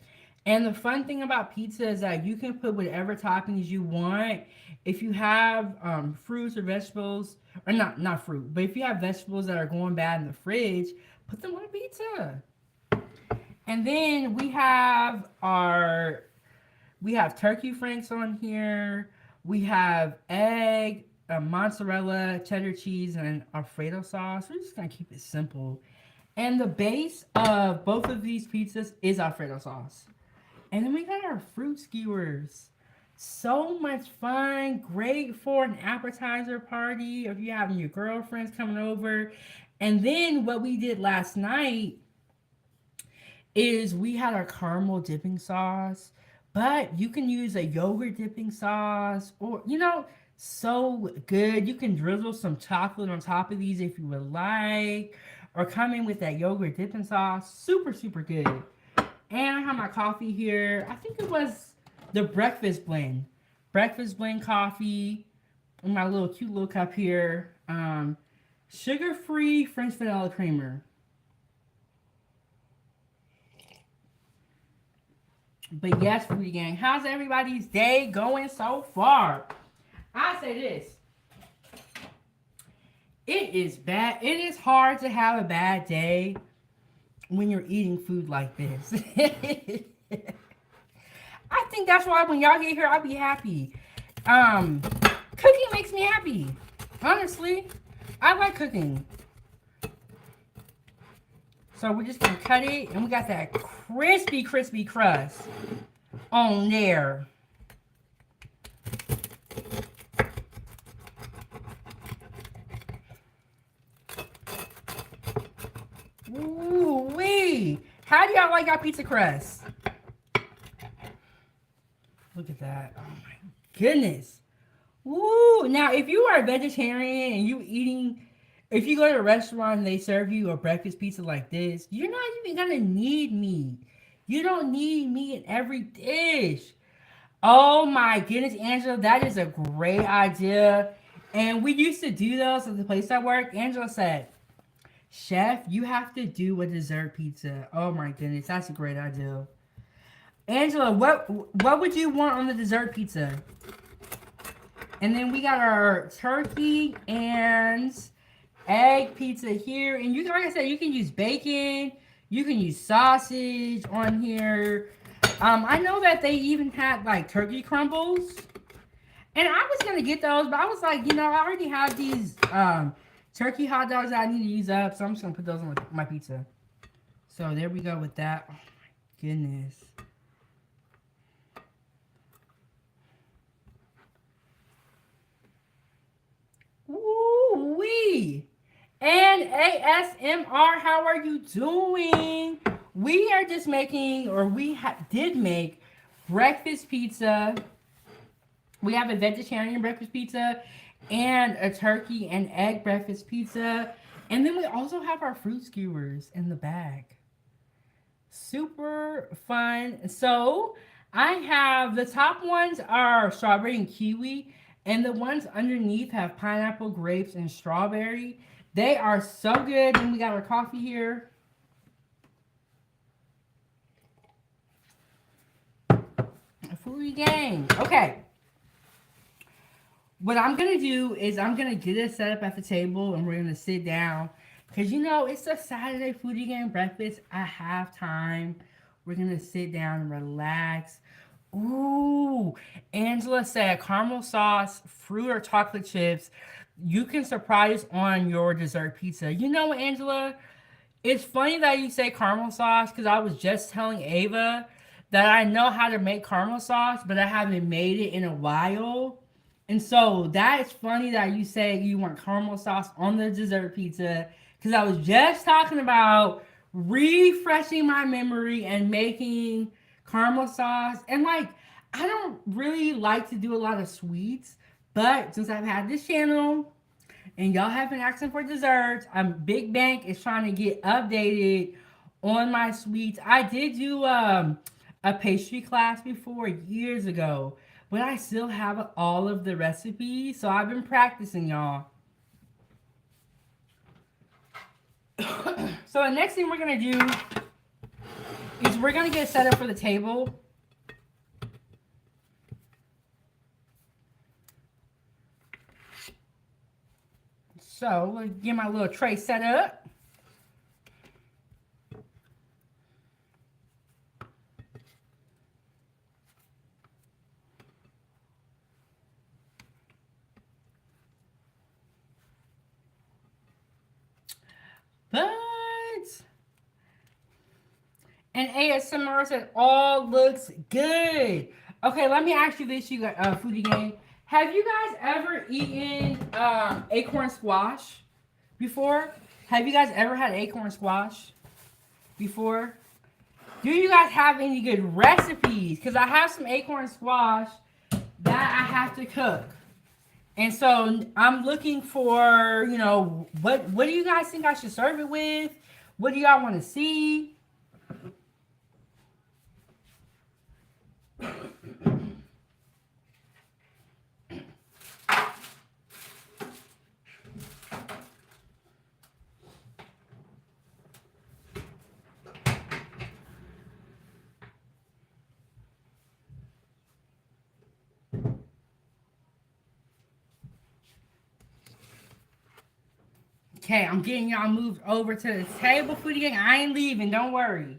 Speaker 1: And the fun thing about pizza is that you can put whatever toppings you want. If you have fruits or vegetables, or not fruit, but if you have vegetables that are going bad in the fridge, put them on a pizza. And then we have turkey franks on here. We have egg, mozzarella, cheddar cheese, and Alfredo sauce. We're just gonna keep it simple. And the base of both of these pizzas is Alfredo sauce. And then we got our fruit skewers. So much fun. Great for an appetizer party, or if you're having your girlfriends coming over. And then what we did last night is we had our caramel dipping sauce. But you can use a yogurt dipping sauce, or, so good. You can drizzle some chocolate on top of these if you would like. or come in with that yogurt dipping sauce. Super, super good. And I have my coffee here. I think it was the breakfast blend. Breakfast blend coffee in my little cute little cup here. Sugar-free French vanilla creamer. But yes, Foodie Gang, how's everybody's day going so far? I say this. It is bad. It is hard to have a bad day when you're eating food like this. I think that's why when y'all get here, I'll be happy. Cooking makes me happy. Honestly, I like cooking. So we're just gonna cut it, and we got that crispy, crispy crust on there. Ooh wee! How do y'all like our pizza crust? Look at that! Oh my goodness! Ooh! Now, if you are a vegetarian and you eating, if you go to a restaurant and they serve you a breakfast pizza like this, you're not even gonna need meat. You don't need meat in every dish. Oh my goodness, Angela, that is a great idea. And we used to do those at the place I work. Angela said, Chef, you have to do a dessert pizza. Oh my goodness, that's a great idea. Angela, what would you want on the dessert pizza? And then we got our turkey and egg pizza here. And you, like I said, you can use bacon. You can use sausage on here. I know that they even had like turkey crumbles. And I was going to get those, but I was like, you know, I already have these turkey hot dogs that I need to use up. So I'm just going to put those on my pizza. So there we go with that. Oh my goodness. Ooh-wee. And ASMR, how are you doing? We are just making, or we did make breakfast pizza. We have a vegetarian breakfast pizza and a turkey and egg breakfast pizza. And then we also have our fruit skewers in the bag. Super fun. So I have, the top ones are strawberry and kiwi. And the ones underneath have pineapple, grapes, and strawberry. They are so good. And we got our coffee here. Foodie Gang. Okay. What I'm going to do is I'm going to get it set up at the table. And we're going to sit down. Because, you know, it's a Saturday Foodie Gang breakfast. I have time. We're going to sit down and relax. Ooh, Angela said caramel sauce, fruit or chocolate chips. You can surprise on your dessert pizza. You know what, Angela? It's funny that you say caramel sauce because I was just telling Ava that I know how to make caramel sauce, but I haven't made it in a while. And so that's funny that you say you want caramel sauce on the dessert pizza because I was just talking about refreshing my memory and making caramel sauce. And like, I don't really like to do a lot of sweets, but since I've had this channel and y'all have been asking for desserts, Big Bank is trying to get updated on my sweets. I did do a pastry class before years ago, but I still have all of the recipes, so I've been practicing, y'all. So the next thing we're gonna do is we're going to get set up for the table. So, let's get my little tray set up. And ASMR said, all looks good. Okay, let me ask you this, you Foodie Gang. Have you guys ever eaten acorn squash before? Have you guys ever had acorn squash before? Do you guys have any good recipes? Because I have some acorn squash that I have to cook. And so I'm looking for, what do you guys think I should serve it with? What do y'all want to see? Okay, I'm getting y'all moved over to the table, foodie gang. I ain't leaving, don't worry.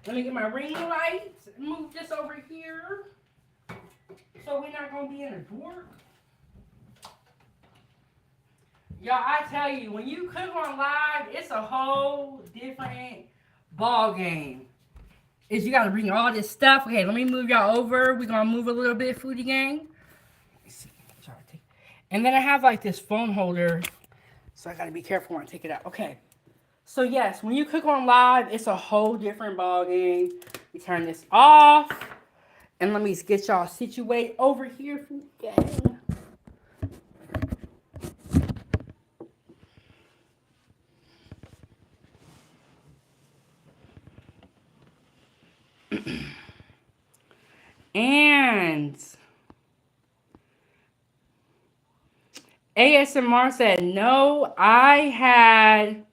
Speaker 1: Let me get my ring light. Move this over here. So we're not going to be in a dark. Y'all, I tell you, when you cook on live, it's a whole different ball game. Is you got to bring all this stuff. Okay, let me move y'all over. We're going to move a little bit, foodie gang. Let me see. And then I have like this phone holder. So I got to be careful when I take it out. Okay. So yes, when you cook on live, it's a whole different ball game. We turn this off. And let me get y'all situated over here, foodie gang. And ASMR said, no, I had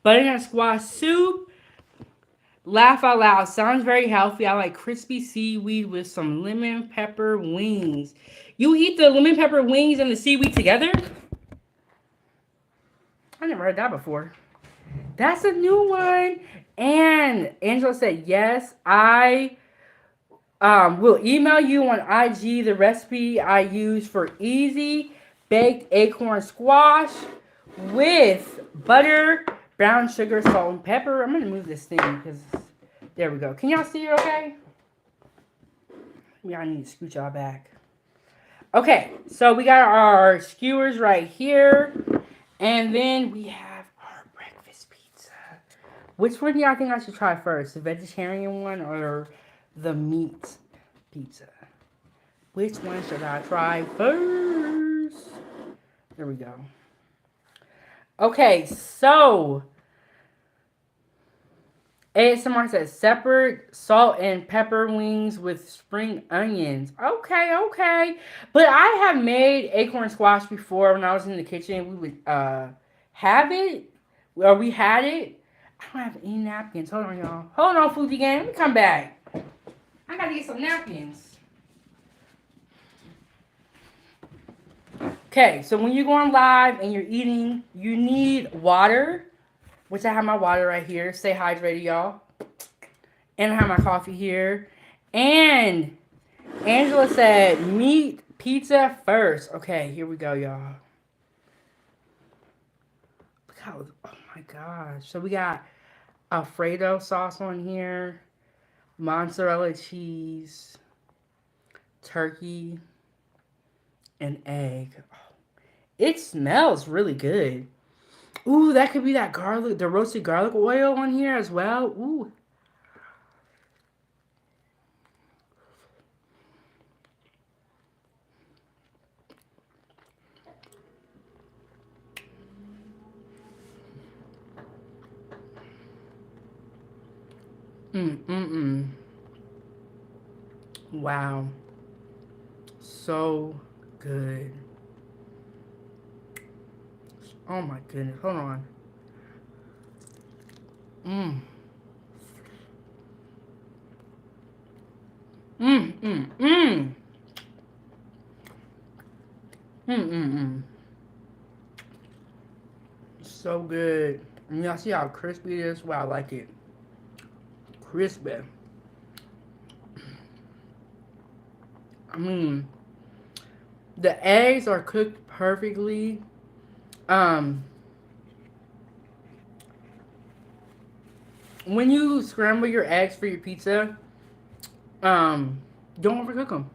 Speaker 1: butternut squash soup. Laugh out loud. Sounds very healthy. I like crispy seaweed with some lemon pepper wings. You eat the lemon pepper wings and the seaweed together? I never heard that before. That's a new one. And Angela said, yes, I will email you on IG the recipe I use for easy baked acorn squash with butter, brown sugar, salt, and pepper. I'm going to move this thing because there we go. Can y'all see it okay? Yeah, I need to scoot y'all back. Okay, so we got our skewers right here. And then we have our breakfast pizza. Which one do y'all think I should try first? The vegetarian one or the meat pizza? Which one should I try first? There we go. Okay, so ASMR says separate salt and pepper wings with spring onions. Okay. But I have made acorn squash before when I was in the kitchen. We would have it, or we had it. I don't have any napkins. Hold on, y'all. Hold on, foodie gang. Let me come back. I gotta get some napkins. Okay, so when you're going live and you're eating, you need water, which I have my water right here. Stay hydrated, y'all. And I have my coffee here. And Angela said meat pizza first. Okay, here we go, y'all. Look how, oh my gosh. So we got Alfredo sauce on here, mozzarella cheese, turkey, and egg. Oh, it smells really good. Ooh, that could be that garlic, the roasted garlic oil on here as well. Ooh. Wow. So good. Oh my goodness. Hold on. Mm. Mm, mm, mm. So good. And y'all see how crispy it is? Wow, I like it. Crispy. I mean, the eggs are cooked perfectly. When you scramble your eggs for your pizza, don't overcook them.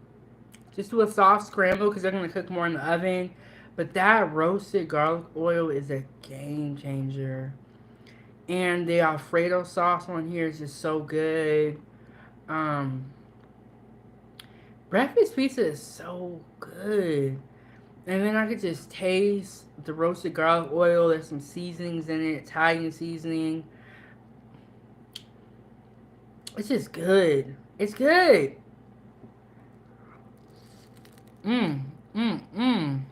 Speaker 1: Just do a soft scramble because they're going to cook more in the oven. But that roasted garlic oil is a game changer. And the Alfredo sauce on here is just so good. Um, breakfast pizza is so good. And then I could just taste the roasted garlic oil. There's some seasonings in it, Italian seasoning. It's just good. It's good. Mmm, mmm, mmm.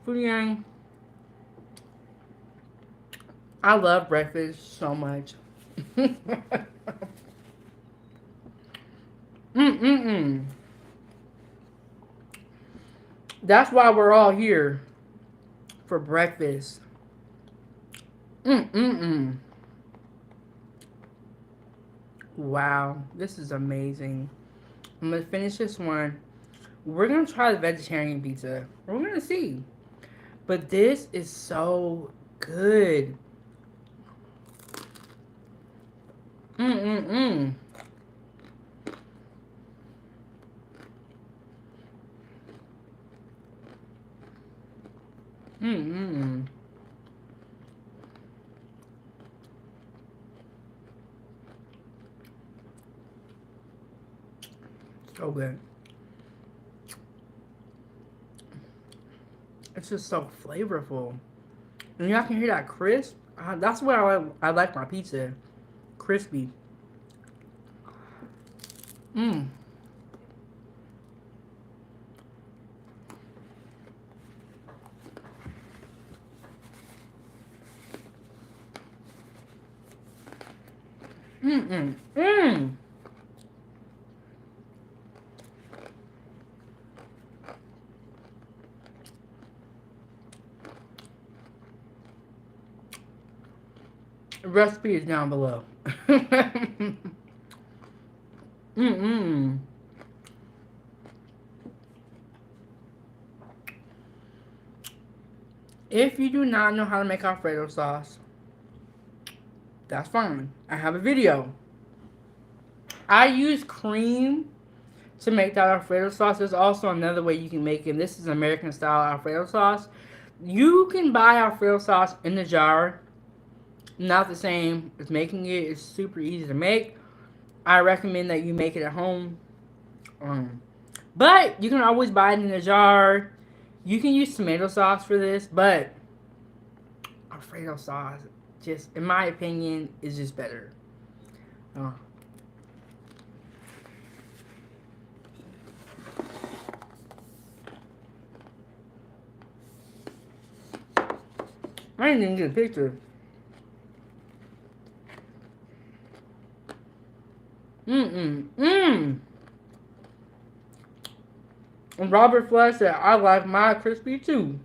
Speaker 1: Foodie gang, I love breakfast so much. Mm-mm-mm. That's why we're all here for breakfast. Mm-mm-mm. Wow, this is amazing. I'm gonna finish this one. We're gonna try the vegetarian pizza. We're gonna see. But this is so good. Mm-mm-mm. Mm-mm. So good. It's just so flavorful. And y'all can hear that crisp. That's why I like my pizza. Crispy. Mmm. Mmm. Mmm. The recipe is down below. Mm-mm. If you do not know how to make Alfredo sauce, that's fine. I have a video. I use cream to make that Alfredo sauce. There's also another way you can make it. This is American style Alfredo sauce. You can buy Alfredo sauce in the jar. Not the same as making it. It's super easy to make. I recommend that you make it at home. But you can always buy it in a jar. You can use tomato sauce for this, but Alfredo sauce, just in my opinion, is just better. Uh, I didn't even get a picture. Mm-mm-mm. And Robert Flash said, I like my crispy too.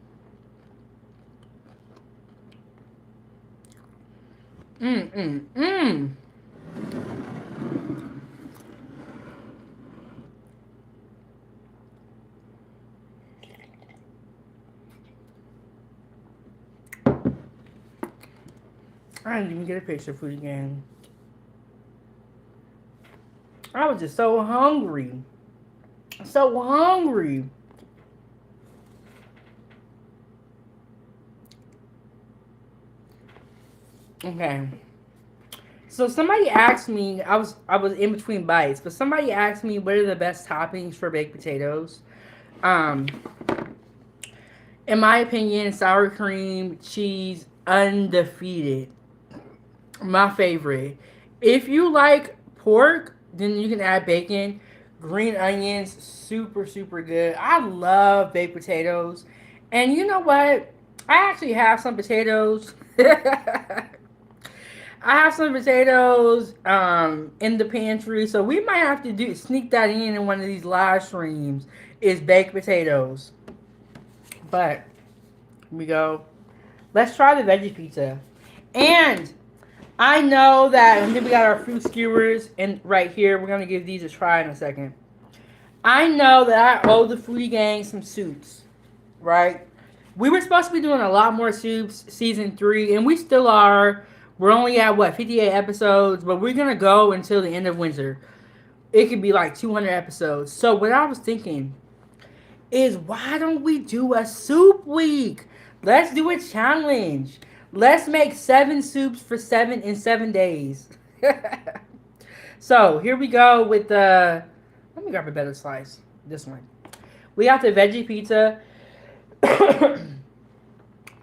Speaker 1: Mm-mm-mm. I didn't even get a picture for the game. I was just so hungry. So hungry. Okay. So somebody asked me, I was in between bites, but somebody asked me what are the best toppings for baked potatoes. Um, in my opinion, sour cream, cheese, undefeated. My favorite. If you like pork, then you can add bacon. Green onions, super, super good. I love baked potatoes. And you know what? I actually have some potatoes. I have some potatoes in the pantry, so we might have to sneak that in one of these live streams. Is baked potatoes. But here we go. Let's try the veggie pizza. And I know that, and then we got our fruit skewers and right here. We're gonna give these a try in a second. I know that I owe the foodie gang some soups, right? We were supposed to be doing a lot more soups season 3, and we still are. We're only at what 58 episodes, but we're gonna go until the end of winter. It could be like 200 episodes. So what I was thinking is why don't we do a soup week? Let's do a challenge. Let's make 7 soups for 7 in 7 days. So here we go with the. Let me grab a better slice. This one. We got the veggie pizza.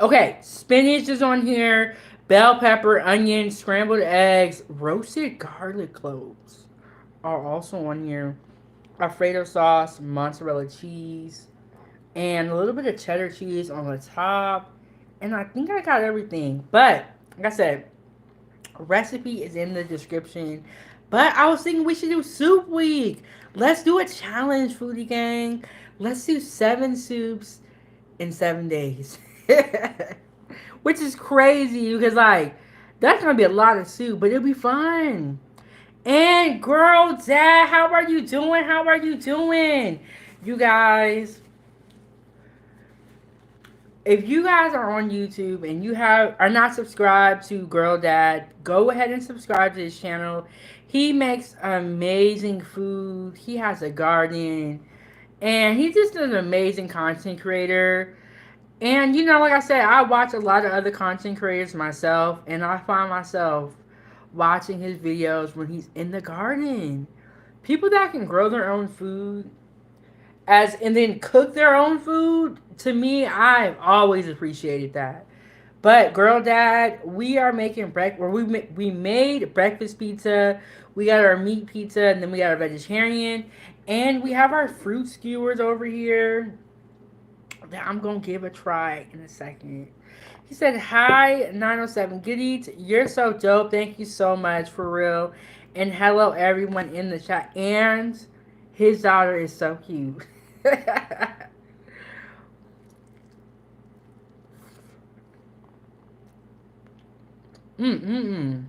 Speaker 1: Okay, spinach is on here. Bell pepper, onion, scrambled eggs, roasted garlic cloves are also on here. Alfredo sauce, mozzarella cheese, and a little bit of cheddar cheese on the top. And I think I got everything. But, like I said, recipe is in the description. But I was thinking we should do soup week. Let's do a challenge, foodie gang. Let's do 7 soups in 7 days. Which is crazy because, like, that's going to be a lot of soup, but it'll be fun. And girl, dad, how are you doing? How are you doing? You guys, if you guys are on YouTube and you are not subscribed to Girl Dad, go ahead and subscribe to his channel. He makes amazing food. He has a garden. And he's just an amazing content creator. And, you know, like I said, I watch a lot of other content creators myself. And I find myself watching his videos when he's in the garden. People that can grow their own food and then cook their own food, to me, I've always appreciated that. But Girl Dad, we are making we made breakfast pizza. We got our meat pizza, and then we got our vegetarian, and we have our fruit skewers over here that I'm gonna give a try in a second. He said, "Hi, 907 Good Eats. You're so dope. Thank you so much, for real. And hello, everyone in the chat. And his daughter is so cute." Mm-mm-mm.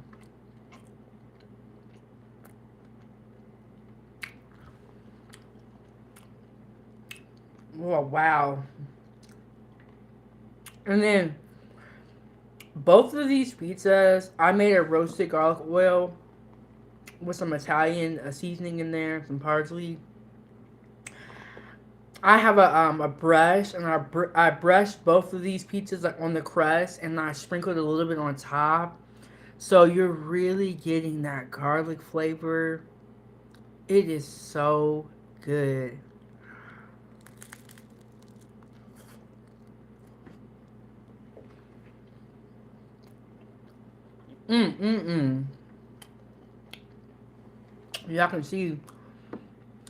Speaker 1: Oh, wow. And then both of these pizzas, I made a roasted garlic oil with some Italian seasoning in there, some parsley. I have a brush, and I brushed both of these pizzas on the crust, and I sprinkled a little bit on top. So you're really getting that garlic flavor. It is so good. Mm-mm-mm. Y'all can see,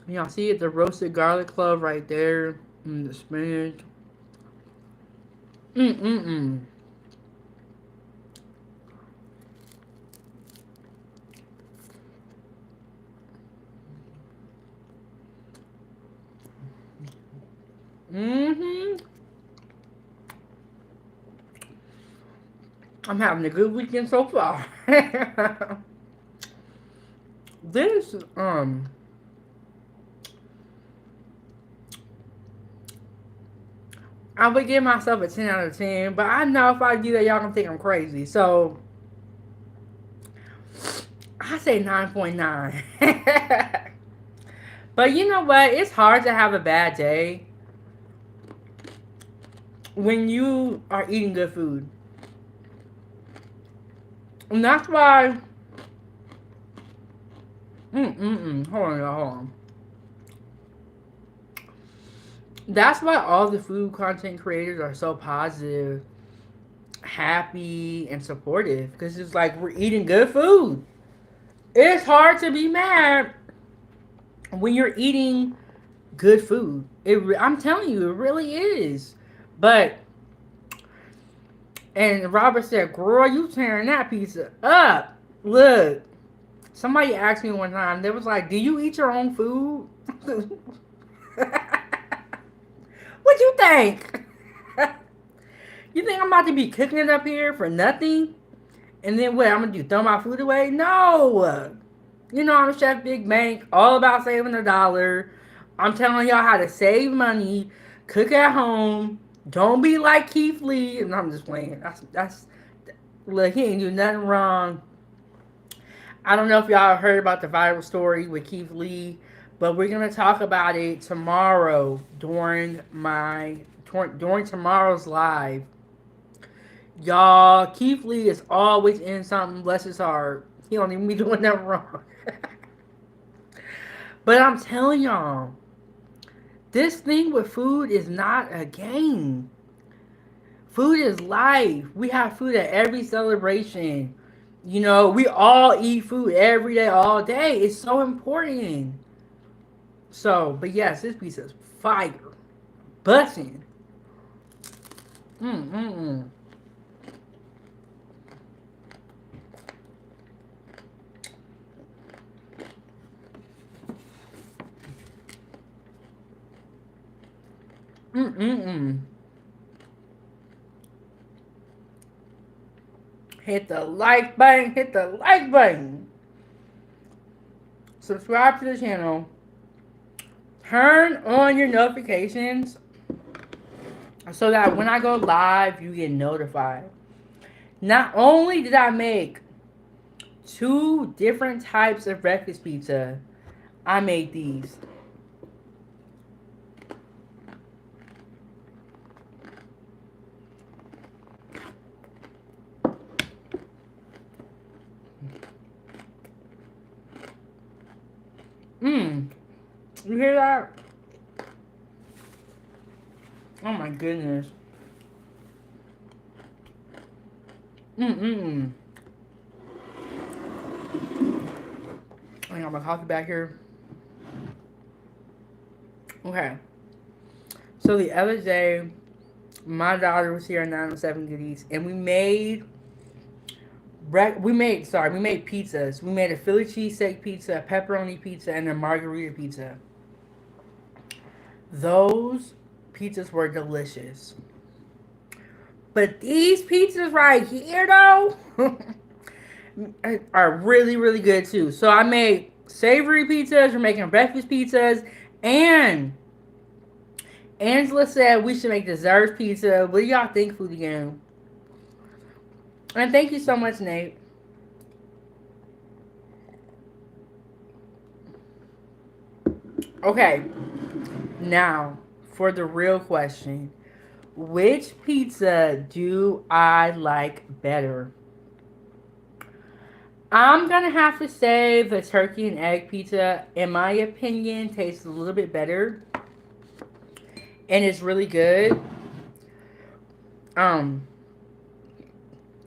Speaker 1: y'all see it, the roasted garlic clove right there, and the spinach. Mm-mm-mm. Mm-hmm. I'm having a good weekend so far. This, I would give myself a 10 out of 10, but I know if I do that, y'all gonna think I'm crazy. So, I say 9.9. But you know what? It's hard to have a bad day when you are eating good food. And that's why... Hold on, y'all, hold on. That's why all the food content creators are so positive, happy, and supportive. Because it's like we're eating good food. It's hard to be mad when you're eating good food. I'm telling you, it really is. But, and Robert said, "Girl, you tearing that pizza up." Look, somebody asked me one time, they was like, "Do you eat your own food?" What you think? You think I'm about to be cooking it up here for nothing? And then what, I'm going to do, throw my food away? No. You know, I'm Chef Big Bank, all about saving a dollar. I'm telling y'all how to save money, cook at home. Don't be like Keith Lee. And I'm just playing. Look, he ain't do nothing wrong. I don't know if y'all heard about the viral story with Keith Lee, but we're gonna talk about it tomorrow during tomorrow's live. Y'all, Keith Lee is always in something. Bless his heart. He don't even be doing nothing wrong. But I'm telling y'all, this thing with food is not a game. Food is life. We have food at every celebration. You know, we all eat food every day, all day. It's so important. So, but yes, this pizza is fire. Bussin'. Mm. Mm. Hit the like button. Hit the like button. Subscribe to the channel. Turn on your notifications so that when I go live, you get notified. Not only did I make 2 different types of breakfast pizza, I made these. You hear that? Oh my goodness. I got my coffee back here. Okay. So the other day, my daughter was here at 907 Goodies, and we made pizzas. We made a Philly cheesesteak pizza, a pepperoni pizza, and a margarita pizza. Those pizzas were delicious. But these pizzas right here, though, are really, really good, too. So I made savory pizzas. We're making breakfast pizzas. And Angela said we should make dessert pizza. What do y'all think, Foodie Gang? And thank you so much, Nate. Okay. Now, for the real question. Which pizza do I like better? I'm going to have to say the turkey and egg pizza, in my opinion, tastes a little bit better. And it's really good.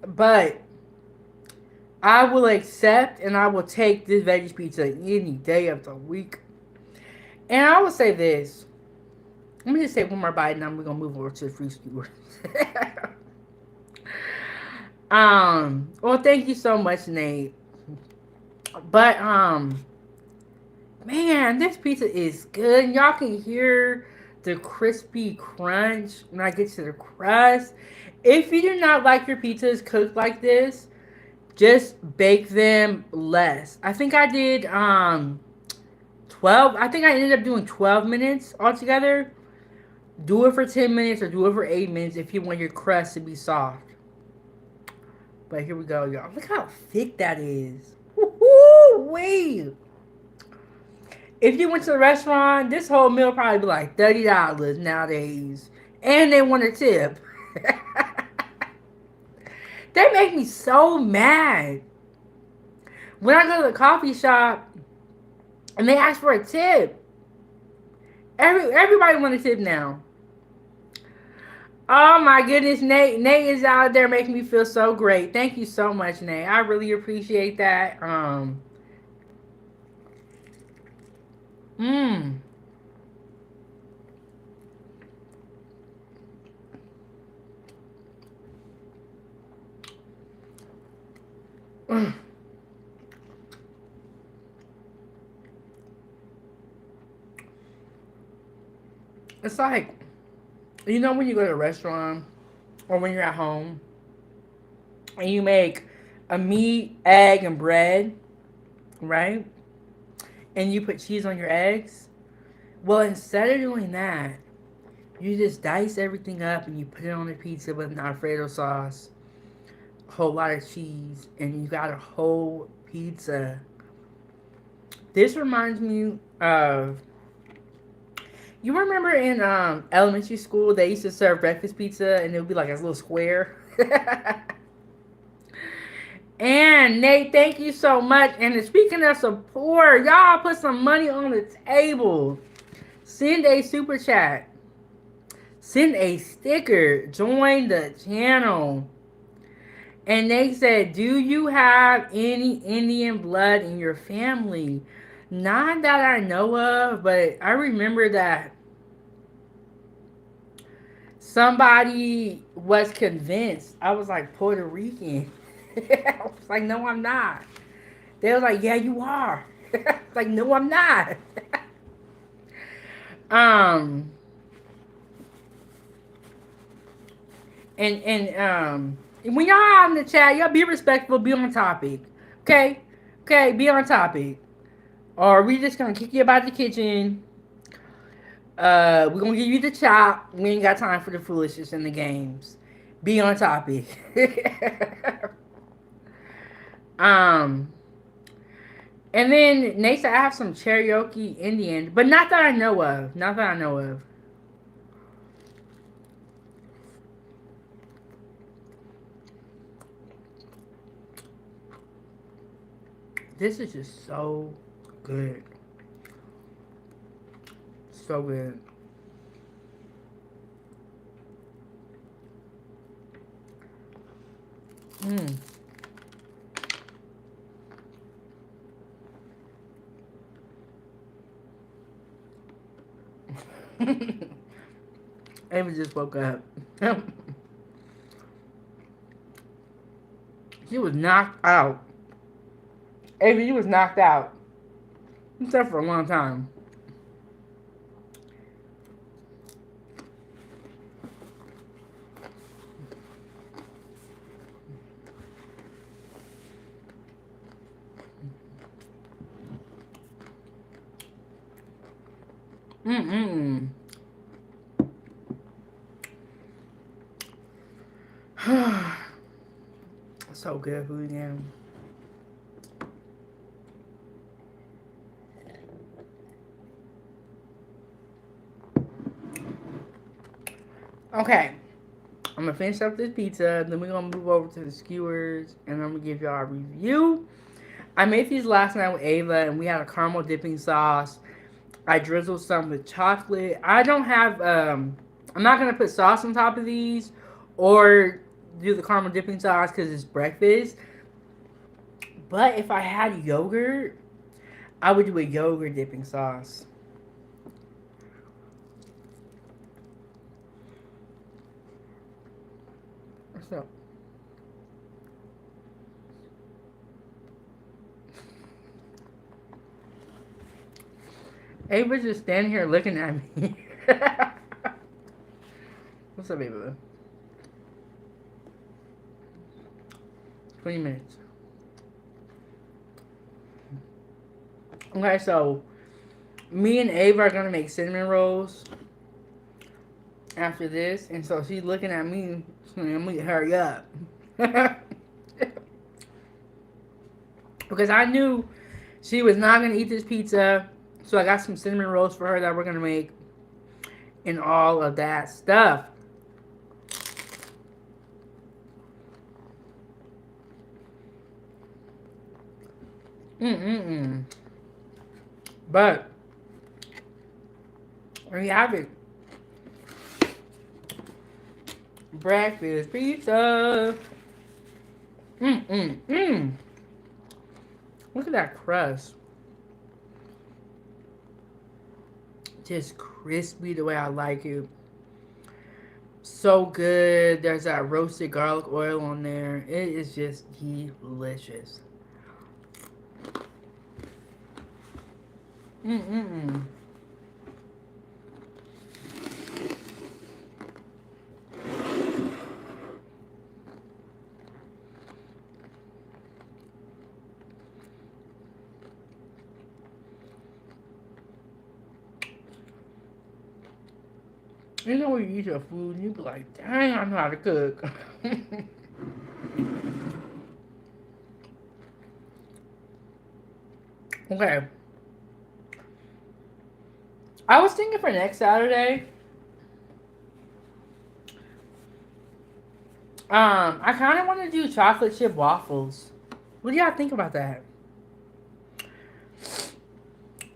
Speaker 1: But I will accept and I will take this veggie pizza any day of the week. And I will say this. Let me just say one more bite and then we're going to move over to the free skewers. Well, thank you so much, Nate. But, man, this pizza is good. Y'all can hear the crispy crunch when I get to the crust. If you do not like your pizzas cooked like this, just bake them less. I think I did, 12. I think I ended up doing 12 minutes altogether. Do it for 10 minutes or do it for 8 minutes if you want your crust to be soft. But here we go, y'all. Look how thick that is. Woo-wee. If you went to a restaurant, this whole meal probably be like $30 nowadays. And they want a tip. They make me so mad. When I go to the coffee shop and they ask for a tip. Everybody want a tip now. Oh my goodness, Nate. Nate is out there making me feel so great. Thank you so much, Nate. I really appreciate that. It's like, you know when you go to a restaurant or when you're at home and you make a meat, egg, and bread, right? And you put cheese on your eggs? Well, instead of doing that, you just dice everything up and you put it on a pizza with an Alfredo sauce, a whole lot of cheese, and you got a whole pizza. This reminds me of, you remember in elementary school they used to serve breakfast pizza and it would be like a little square. And Nate, thank you so much. And speaking of support, y'all put some money on the table. Send a super chat. Send a sticker. Join the channel. And they said, do you have any Indian blood in your family? Not that I know of, but I remember that somebody was convinced I was like Puerto Rican. I was like, no, I'm not. They was like, yeah, you are. Like, no, I'm not. um, and when y'all out in the chat, y'all be respectful, be on topic. Okay? Okay, be on topic. Or we just gonna kick you about the kitchen. We're gonna give you the chop. We ain't got time for the foolishness in the games. Be on topic. um, and then Nate said I have some Cherokee Indian, but not that I know of. Not that I know of. This is just so good. So good. Mmm. Ava just woke up. She was knocked out. Ava, you was knocked out. You slept for a long time. Mm-mm. So good food again. Okay. I'm gonna finish up this pizza, then we're gonna move over to the skewers, and I'm gonna give y'all a review. I made these last night with Ava, and we had a caramel dipping sauce. I drizzled some with chocolate. I don't have, I'm not gonna put sauce on top of these, or do the caramel dipping sauce because it's breakfast. But if I had yogurt, I would do a yogurt dipping sauce. So. Ava's just standing here looking at me. What's up, Ava? 20 minutes. Okay, so me and Ava are gonna make cinnamon rolls after this, and so she's looking at me. I'm gonna hurry up because I knew she was not gonna eat this pizza, so I got some cinnamon rolls for her that we're gonna make, and all of that stuff. But there you have it. Breakfast pizza. Look at that crust. Just crispy the way I like it. So good. There's that roasted garlic oil on there. It is just delicious. You know when you eat your food, you be like, dang, I know how to cook. Okay. I was thinking for next Saturday, I kind of want to do chocolate chip waffles. What do y'all think about that?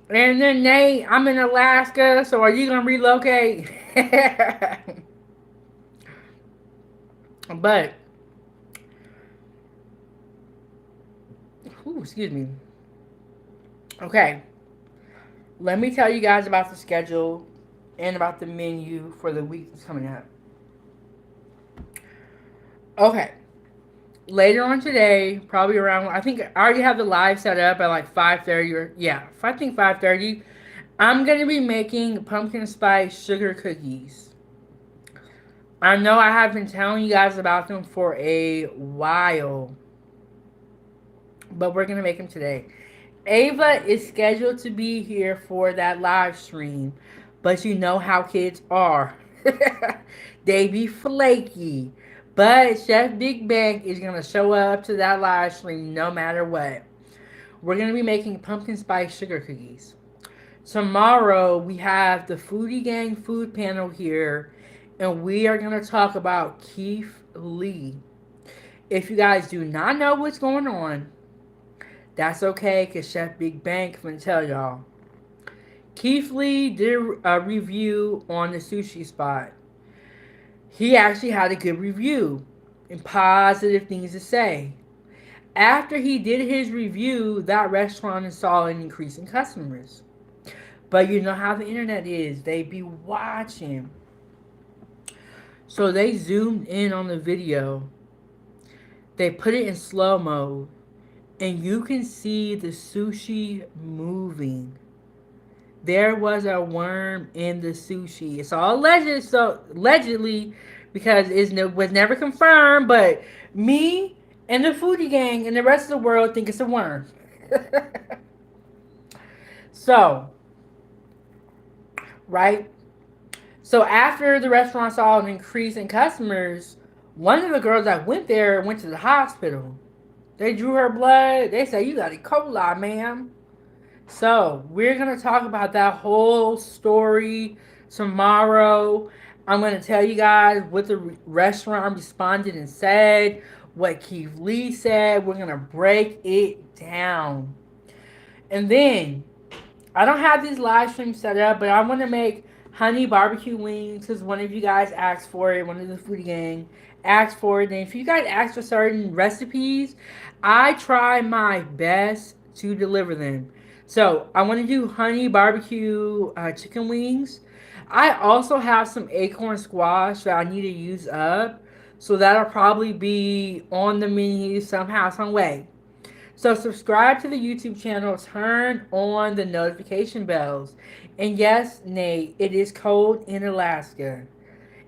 Speaker 1: And then Nate, I'm in Alaska, so are you gonna relocate? But, excuse me. Okay, let me tell you guys about the schedule and about the menu for the week that's coming up. Okay, later on today, probably around, I think I already have the live set up at like 5:30 or, yeah, I think 5:30. I'm going to be making pumpkin spice sugar cookies. I know I have been telling you guys about them for a while, but we're going to make them today. Ava is scheduled to be here for that live stream, but you know how kids are. They be flaky. But Chef Big Bang is going to show up to that live stream no matter what. We're going to be making pumpkin spice sugar cookies. Tomorrow, we have the Foodie Gang food panel here, and we are going to talk about Keith Lee. If you guys do not know what's going on, that's okay, because Chef Big Bang can tell y'all. Keith Lee did a review on the sushi spot. He actually had a good review and positive things to say. After he did his review, that restaurant saw an increase in customers. But you know how the internet is. They be watching. So they zoomed in on the video. They put it in slow mode. And you can see the sushi moving. There was a worm in the sushi. It's all alleged, so allegedly, because it was never confirmed. But me and the Foodie Gang and the rest of the world think it's a worm. So, right? So after the restaurant saw an increase in customers, one of the girls that went there went to the hospital. They drew her blood. They said, "You got E. coli, ma'am." So we're going to talk about that whole story tomorrow. I'm going to tell you guys what the restaurant responded and said, what Keith Lee said. We're going to break it down. And then, I don't have these live streams set up, but I want to make honey barbecue wings because one of you guys asked for it. One of the Foodie Gang asked for it. And if you guys ask for certain recipes, I try my best to deliver them. So I want to do honey barbecue chicken wings. I also have some acorn squash that I need to use up. So that'll probably be on the menu somehow, some way. So subscribe to the YouTube channel. Turn on the notification bells. And yes, Nate, it is cold in Alaska.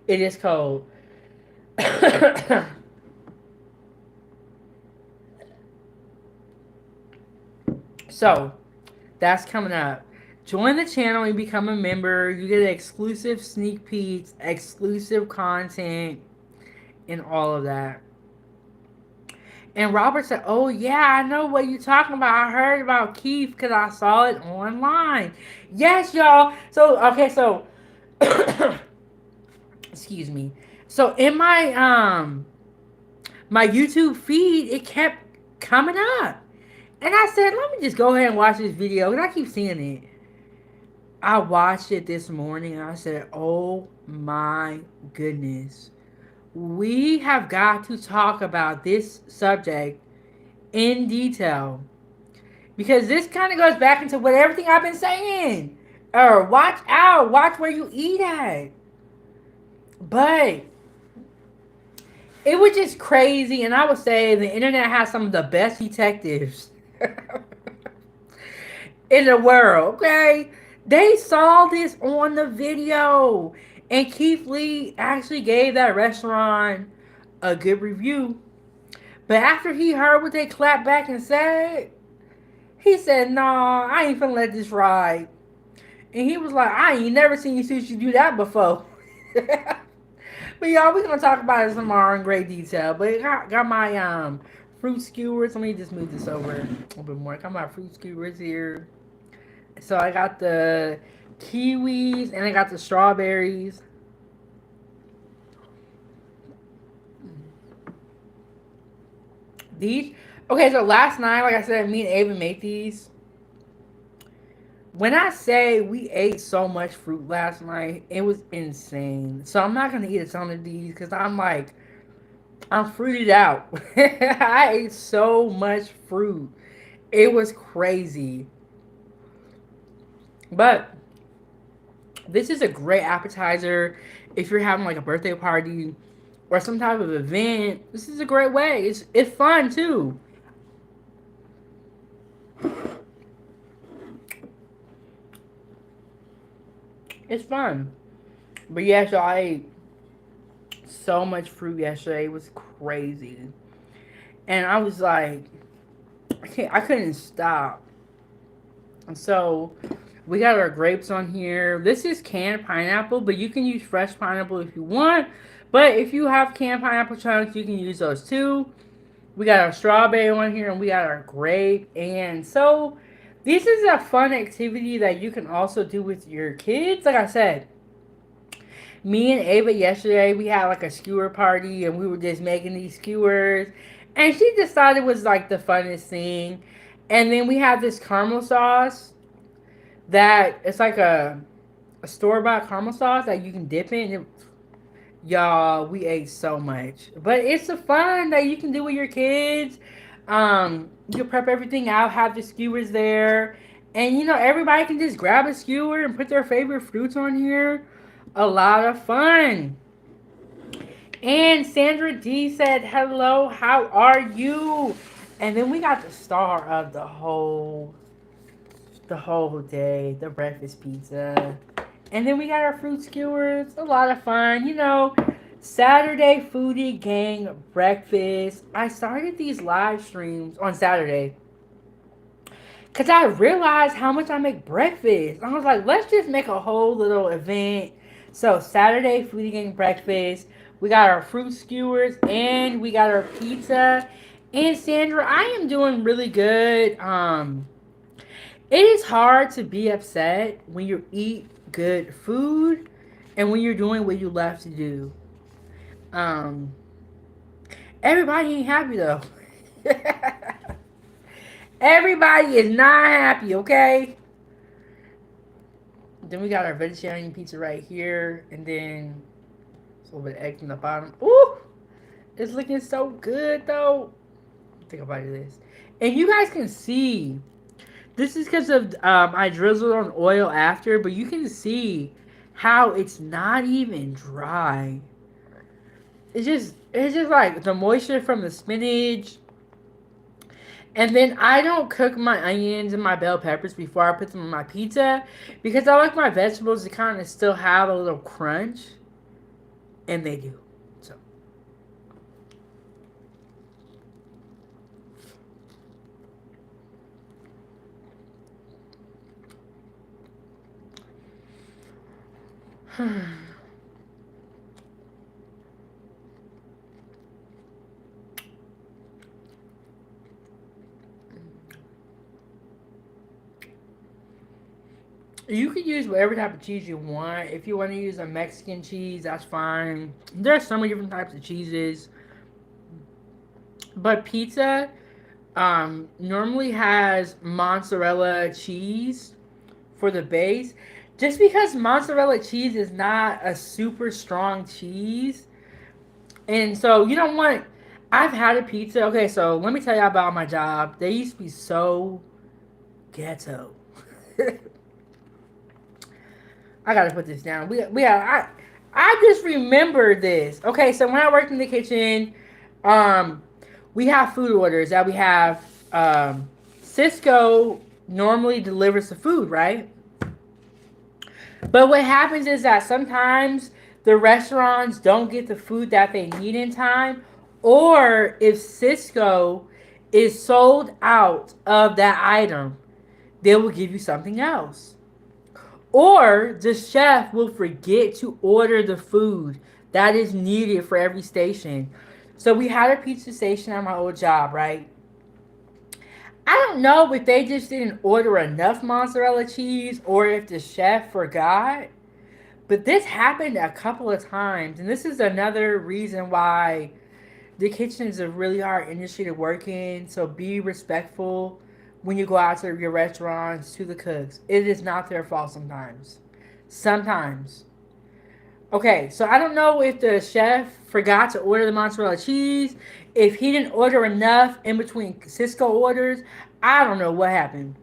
Speaker 1: It is cold. So that's coming up. Join the channel and become a member. You get exclusive sneak peeks, exclusive content, and all of that. And Robert said, "Oh yeah, I know what you're talking about. I heard about Keith because I saw it online." Yes, y'all. So okay, so excuse me. So in my YouTube feed, it kept coming up. And I said, let me just go ahead and watch this video because I keep seeing it. I watched it this morning and I said, oh my goodness. We have got to talk about this subject in detail. Because this kind of goes back into what everything I've been saying. Watch out. Watch where you eat at. But it was just crazy. And I would say the internet has some of the best detectives in the world, okay? They saw this on the video. And Keith Lee actually gave that restaurant a good review. But after he heard what they clapped back and said, he said, "Nah, I ain't finna let this ride." And he was like, "I ain't never seen sushi do that before." But y'all, we're gonna talk about it tomorrow in great detail. But I got my fruit skewers. Let me just move this over a little bit more. I got my fruit skewers here. So I got the kiwis, and I got the strawberries. These, okay, so last night, like I said, me and Ava made these. When I say we ate so much fruit last night, it was insane. So I'm not gonna eat a ton of these because I'm fruited out. I ate so much fruit. It was crazy. But this is a great appetizer if you're having like a birthday party or some type of event. This is a great way. It's fun too. It's fun. But yeah, so I ate so much fruit yesterday. It was crazy. And I was like, I couldn't stop. And so we got our grapes on here. This is canned pineapple, but you can use fresh pineapple if you want. But if you have canned pineapple chunks, you can use those too. We got our strawberry on here, and we got our grape. And so this is a fun activity that you can also do with your kids. Like I said, me and Ava yesterday, we had like a skewer party, and we were just making these skewers. And she just thought it was like the funnest thing. And then we have this caramel sauce that it's like a store-bought caramel sauce that you can dip in. Y'all, we ate so much. But it's a fun that you can do with your kids. You prep everything out, have the skewers there. And, you know, everybody can just grab a skewer and put their favorite fruits on here. A lot of fun. And Sandra D said, hello, how are you? And then we got the star of the whole day, the breakfast pizza. And then we got our fruit skewers. A lot of fun. You know, Saturday Foodie Gang breakfast. I started these live streams on Saturday because I realized how much I make breakfast. I was like, let's just make a whole little event. So Saturday Foodie Gang breakfast. We got our fruit skewers and we got our pizza. And Sandra, I am doing really good. It is hard to be upset when you eat good food and when you're doing what you love to do. Um, Everybody ain't happy though. Everybody is not happy, okay? Then we got our vegetarian pizza right here, and then a little bit of egg from the bottom. Ooh, it's looking so good though. Think about this, and you guys can see. This is because of I drizzled on oil after, but you can see how it's not even dry. It's just like the moisture from the spinach. And then I don't cook my onions and my bell peppers before I put them on my pizza because I like my vegetables to kind of still have a little crunch, and they do. So you can use whatever type of cheese you want. If you want to use a Mexican cheese, that's fine. There's so many different types of cheeses. But pizza normally has mozzarella cheese for the base. Just because mozzarella cheese is not a super strong cheese. And so you don't want... I've had a pizza. Okay, so let me tell you about my job. They used to be so ghetto. I gotta put this down. I just remember this. Okay, so when I worked in the kitchen, we have food orders that we have. Cisco normally delivers the food, right? But what happens is that sometimes the restaurants don't get the food that they need in time, or if Cisco is sold out of that item, they will give you something else. Or the chef will forget to order the food that is needed for every station. So we had a pizza station at my old job, right? I don't know if they just didn't order enough mozzarella cheese or if the chef forgot. But this happened a couple of times, and this is another reason why the kitchen is a really hard industry to work in. So be respectful when you go out to your restaurants, to the cooks. It is not their fault sometimes. Sometimes. Okay, so I don't know if the chef forgot to order the mozzarella cheese, if he didn't order enough in between Cisco orders. I don't know what happened.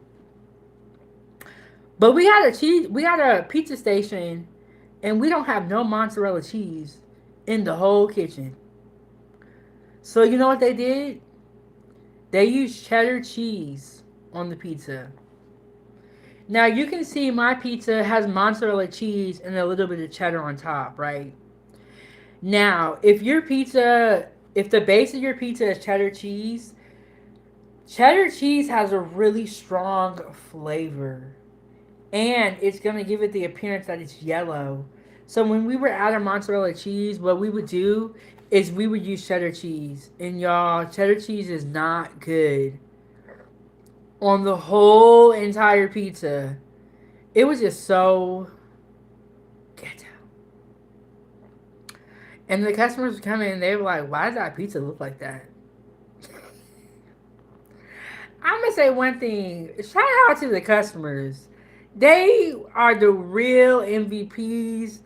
Speaker 1: But we got a pizza station, and we don't have no mozzarella cheese in the whole kitchen. So you know what they did? They used cheddar cheese on the pizza. Now you can see my pizza has mozzarella cheese and a little bit of cheddar on top, right? Now, if the base of your pizza is cheddar cheese has a really strong flavor. And it's going to give it the appearance that it's yellow. So when we were out of mozzarella cheese, what we would do is we would use cheddar cheese. And y'all, cheddar cheese is not good on the whole entire pizza. It was just so ghetto. And the customers would come in and they were like, why does that pizza look like that? I'm going to say one thing. Shout out to the customers. They are the real MVPs.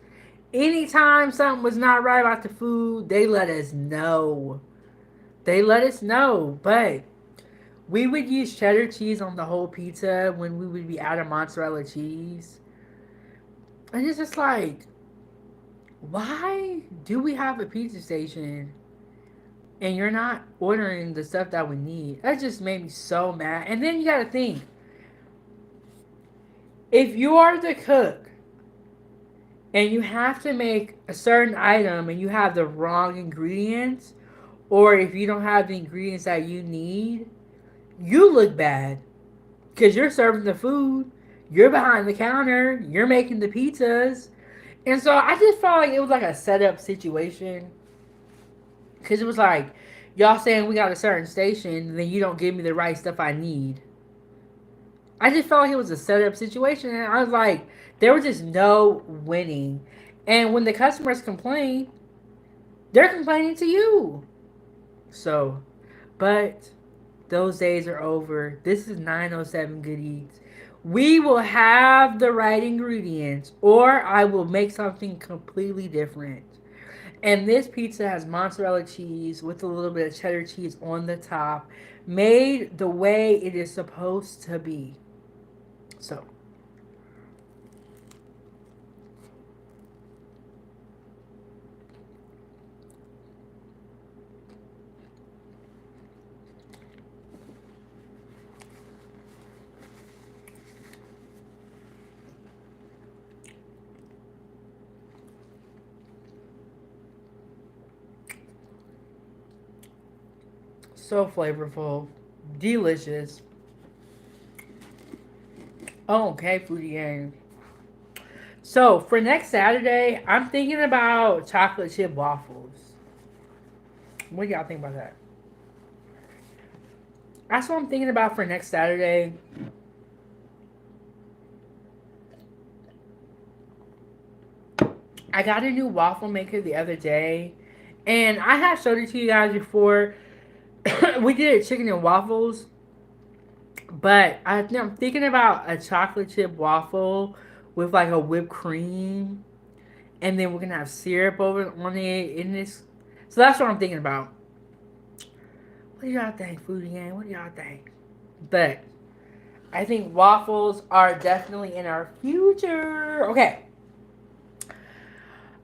Speaker 1: Anytime something was not right about the food, they let us know. They let us know. But we would use cheddar cheese on the whole pizza when we would be out of mozzarella cheese. And it's just like, why do we have a pizza station and you're not ordering the stuff that we need? That just made me so mad. And then you got to think, if you are the cook and you have to make a certain item and you have the wrong ingredients, or if you don't have the ingredients that you need, you look bad because you're serving the food, you're behind the counter, you're making the pizzas. And so I just felt like it was like a setup situation, because it was like, y'all saying we got a certain station and then you don't give me the right stuff I need. I just felt like it was a setup situation, and I was like, there was just no winning. And when the customers complain, they're complaining to you. So, but those days are over. This is 907 Good Eats. We will have the right ingredients, or I will make something completely different. And this pizza has mozzarella cheese with a little bit of cheddar cheese on the top, made the way it is supposed to be. So, so flavorful, delicious. Oh, okay, foodie gang. So for next Saturday, I'm thinking about chocolate chip waffles. What do y'all think about that? That's what I'm thinking about for next Saturday. I got a new waffle maker the other day, and I have showed it to you guys before. We did it chicken and waffles, but I'm thinking about a chocolate chip waffle with like a whipped cream, and then we're gonna have syrup over on it in this. So that's what I'm thinking about. What do y'all think, foodie gang? What do y'all think? But I think waffles are definitely in our future. Okay.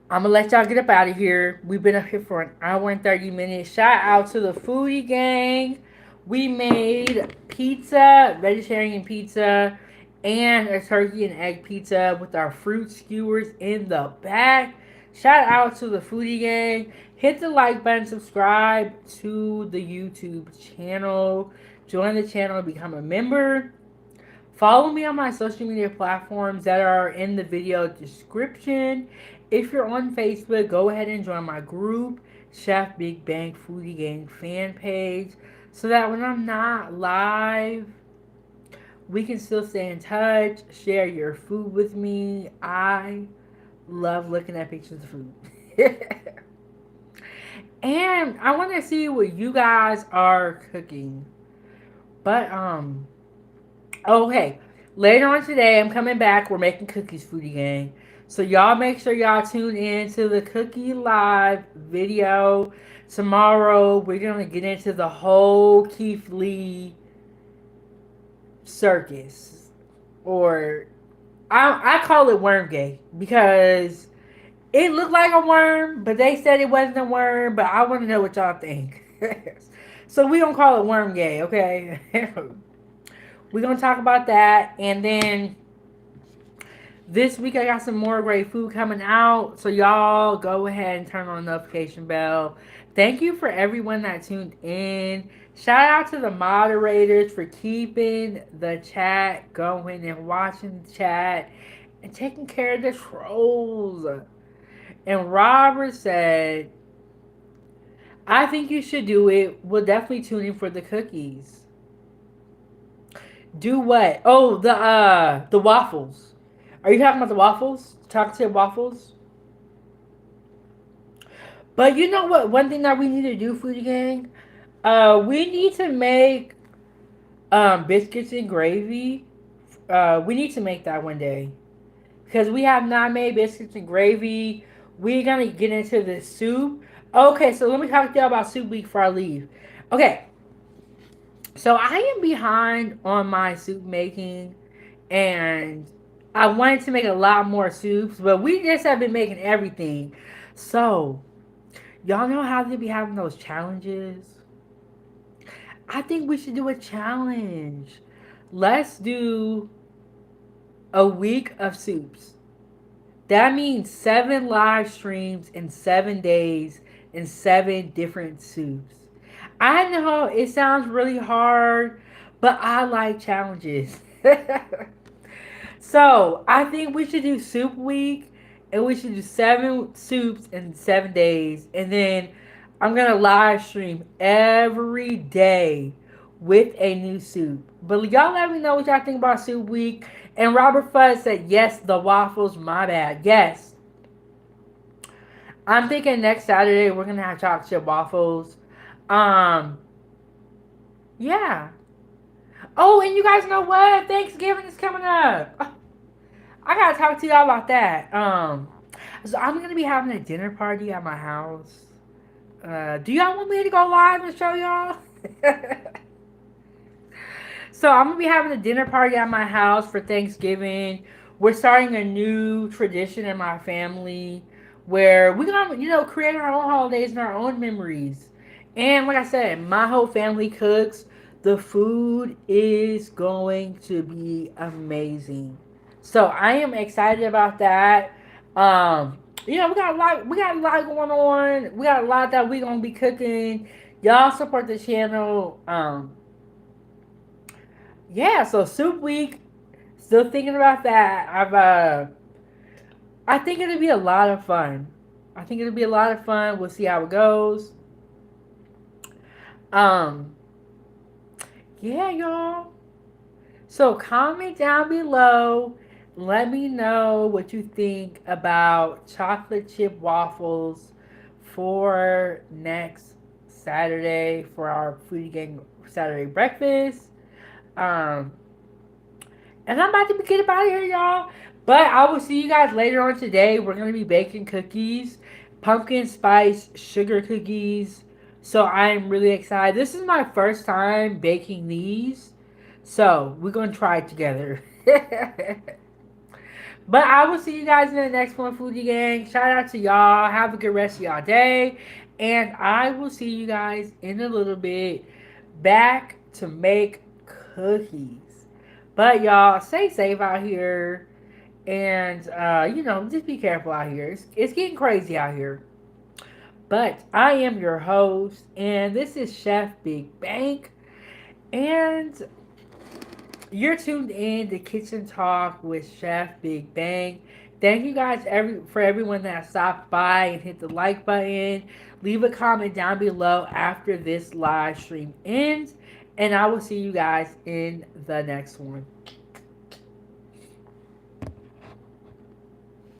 Speaker 1: I'm gonna let y'all get up out of here. We've been up here for an hour and 30 minutes. Shout out to the foodie gang. We made pizza, vegetarian pizza, and a turkey and egg pizza with our fruit skewers in the back. Shout out to the foodie gang. Hit the like button, subscribe to the YouTube channel, join the channel, become a member. Follow me on my social media platforms that are in the video description. If you're on Facebook, go ahead and join my group, Chef Big Bang Foodie Gang fan page. so that when I'm not live, we can still stay in touch, share your food with me. I love looking at pictures of food. And I want to see what you guys are cooking. But okay. Later on today, I'm coming back. We're making cookies, Foodie Gang. So y'all make sure y'all tune in to the Cookie Live video. Tomorrow, we're going to get into the whole Keith Lee circus. Or, I call it Wormgate. Because it looked like a worm, but they said it wasn't a worm. But I want to know what y'all think. So we going to call it Wormgate, okay? We're going to talk about that. And then this week I got some more great food coming out. So y'all go ahead and turn on the notification bell. Thank you for everyone that tuned in. Shout out to the moderators for keeping the chat going and watching the chat and taking care of the trolls. And Robert said, I think you should do it. We'll definitely tune in for the cookies. Do what? Oh, the waffles. Are you talking about the waffles? Chocolate waffles? But you know what? One thing that we need to do, Foodie Gang, we need to make biscuits and gravy. We need to make that one day because we have not made biscuits and gravy. We're gonna get into the soup. Okay, so let me talk to y'all about soup week before I leave. Okay, so I am behind on my soup making, and I wanted to make a lot more soups, but we just have been making everything. So y'all know how they be having those challenges? I think we should do a challenge. Let's do a week of soups. That means 7 live streams in 7 days in 7 different soups. I know it sounds really hard, but I like challenges. So I think we should do soup week, and we should do 7 soups in 7 days, and then I'm gonna live stream every day with a new soup. But y'all let me know what y'all think about soup week. And Robert Fudd said yes, the waffles. My bad. Yes, I'm thinking next Saturday we're gonna have chocolate chip waffles. Um, yeah. Oh, and you guys know what? Thanksgiving is coming up. I gotta talk to y'all about that. So I'm gonna be having a dinner party at my house. Do y'all want me to go live and show y'all? So I'm gonna be having a dinner party at my house for Thanksgiving. We're starting a new tradition in my family where we're gonna, create our own holidays and our own memories. And like I said, my whole family cooks. The food is going to be amazing. So I am excited about that. We got a lot going on. We got a lot that we're gonna be cooking. Y'all support the channel. Yeah, so soup week. Still thinking about that. I think it'll be a lot of fun. I think it'll be a lot of fun. We'll see how it goes. Um, yeah, y'all. So comment down below. Let me know what you think about chocolate chip waffles for next Saturday for our Foodie Gang Saturday breakfast. And I'm about to get up out of here, y'all. But I will see you guys later on today. We're going to be baking cookies, pumpkin spice sugar cookies. So I'm really excited. This is my first time baking these. So we're going to try it together. But I will see you guys in the next one, Foodie Gang. Shout out to y'all. Have a good rest of y'all day. And I will see you guys in a little bit. Back to make cookies. But y'all, stay safe out here. And, just be careful out here. It's getting crazy out here. But I am your host. And this is Chef Big Bank. And you're tuned in to Kitchen Talk with Chef Big Bang. Thank you guys for everyone that stopped by and hit the like button. Leave a comment down below after this live stream ends. And I will see you guys in the next one.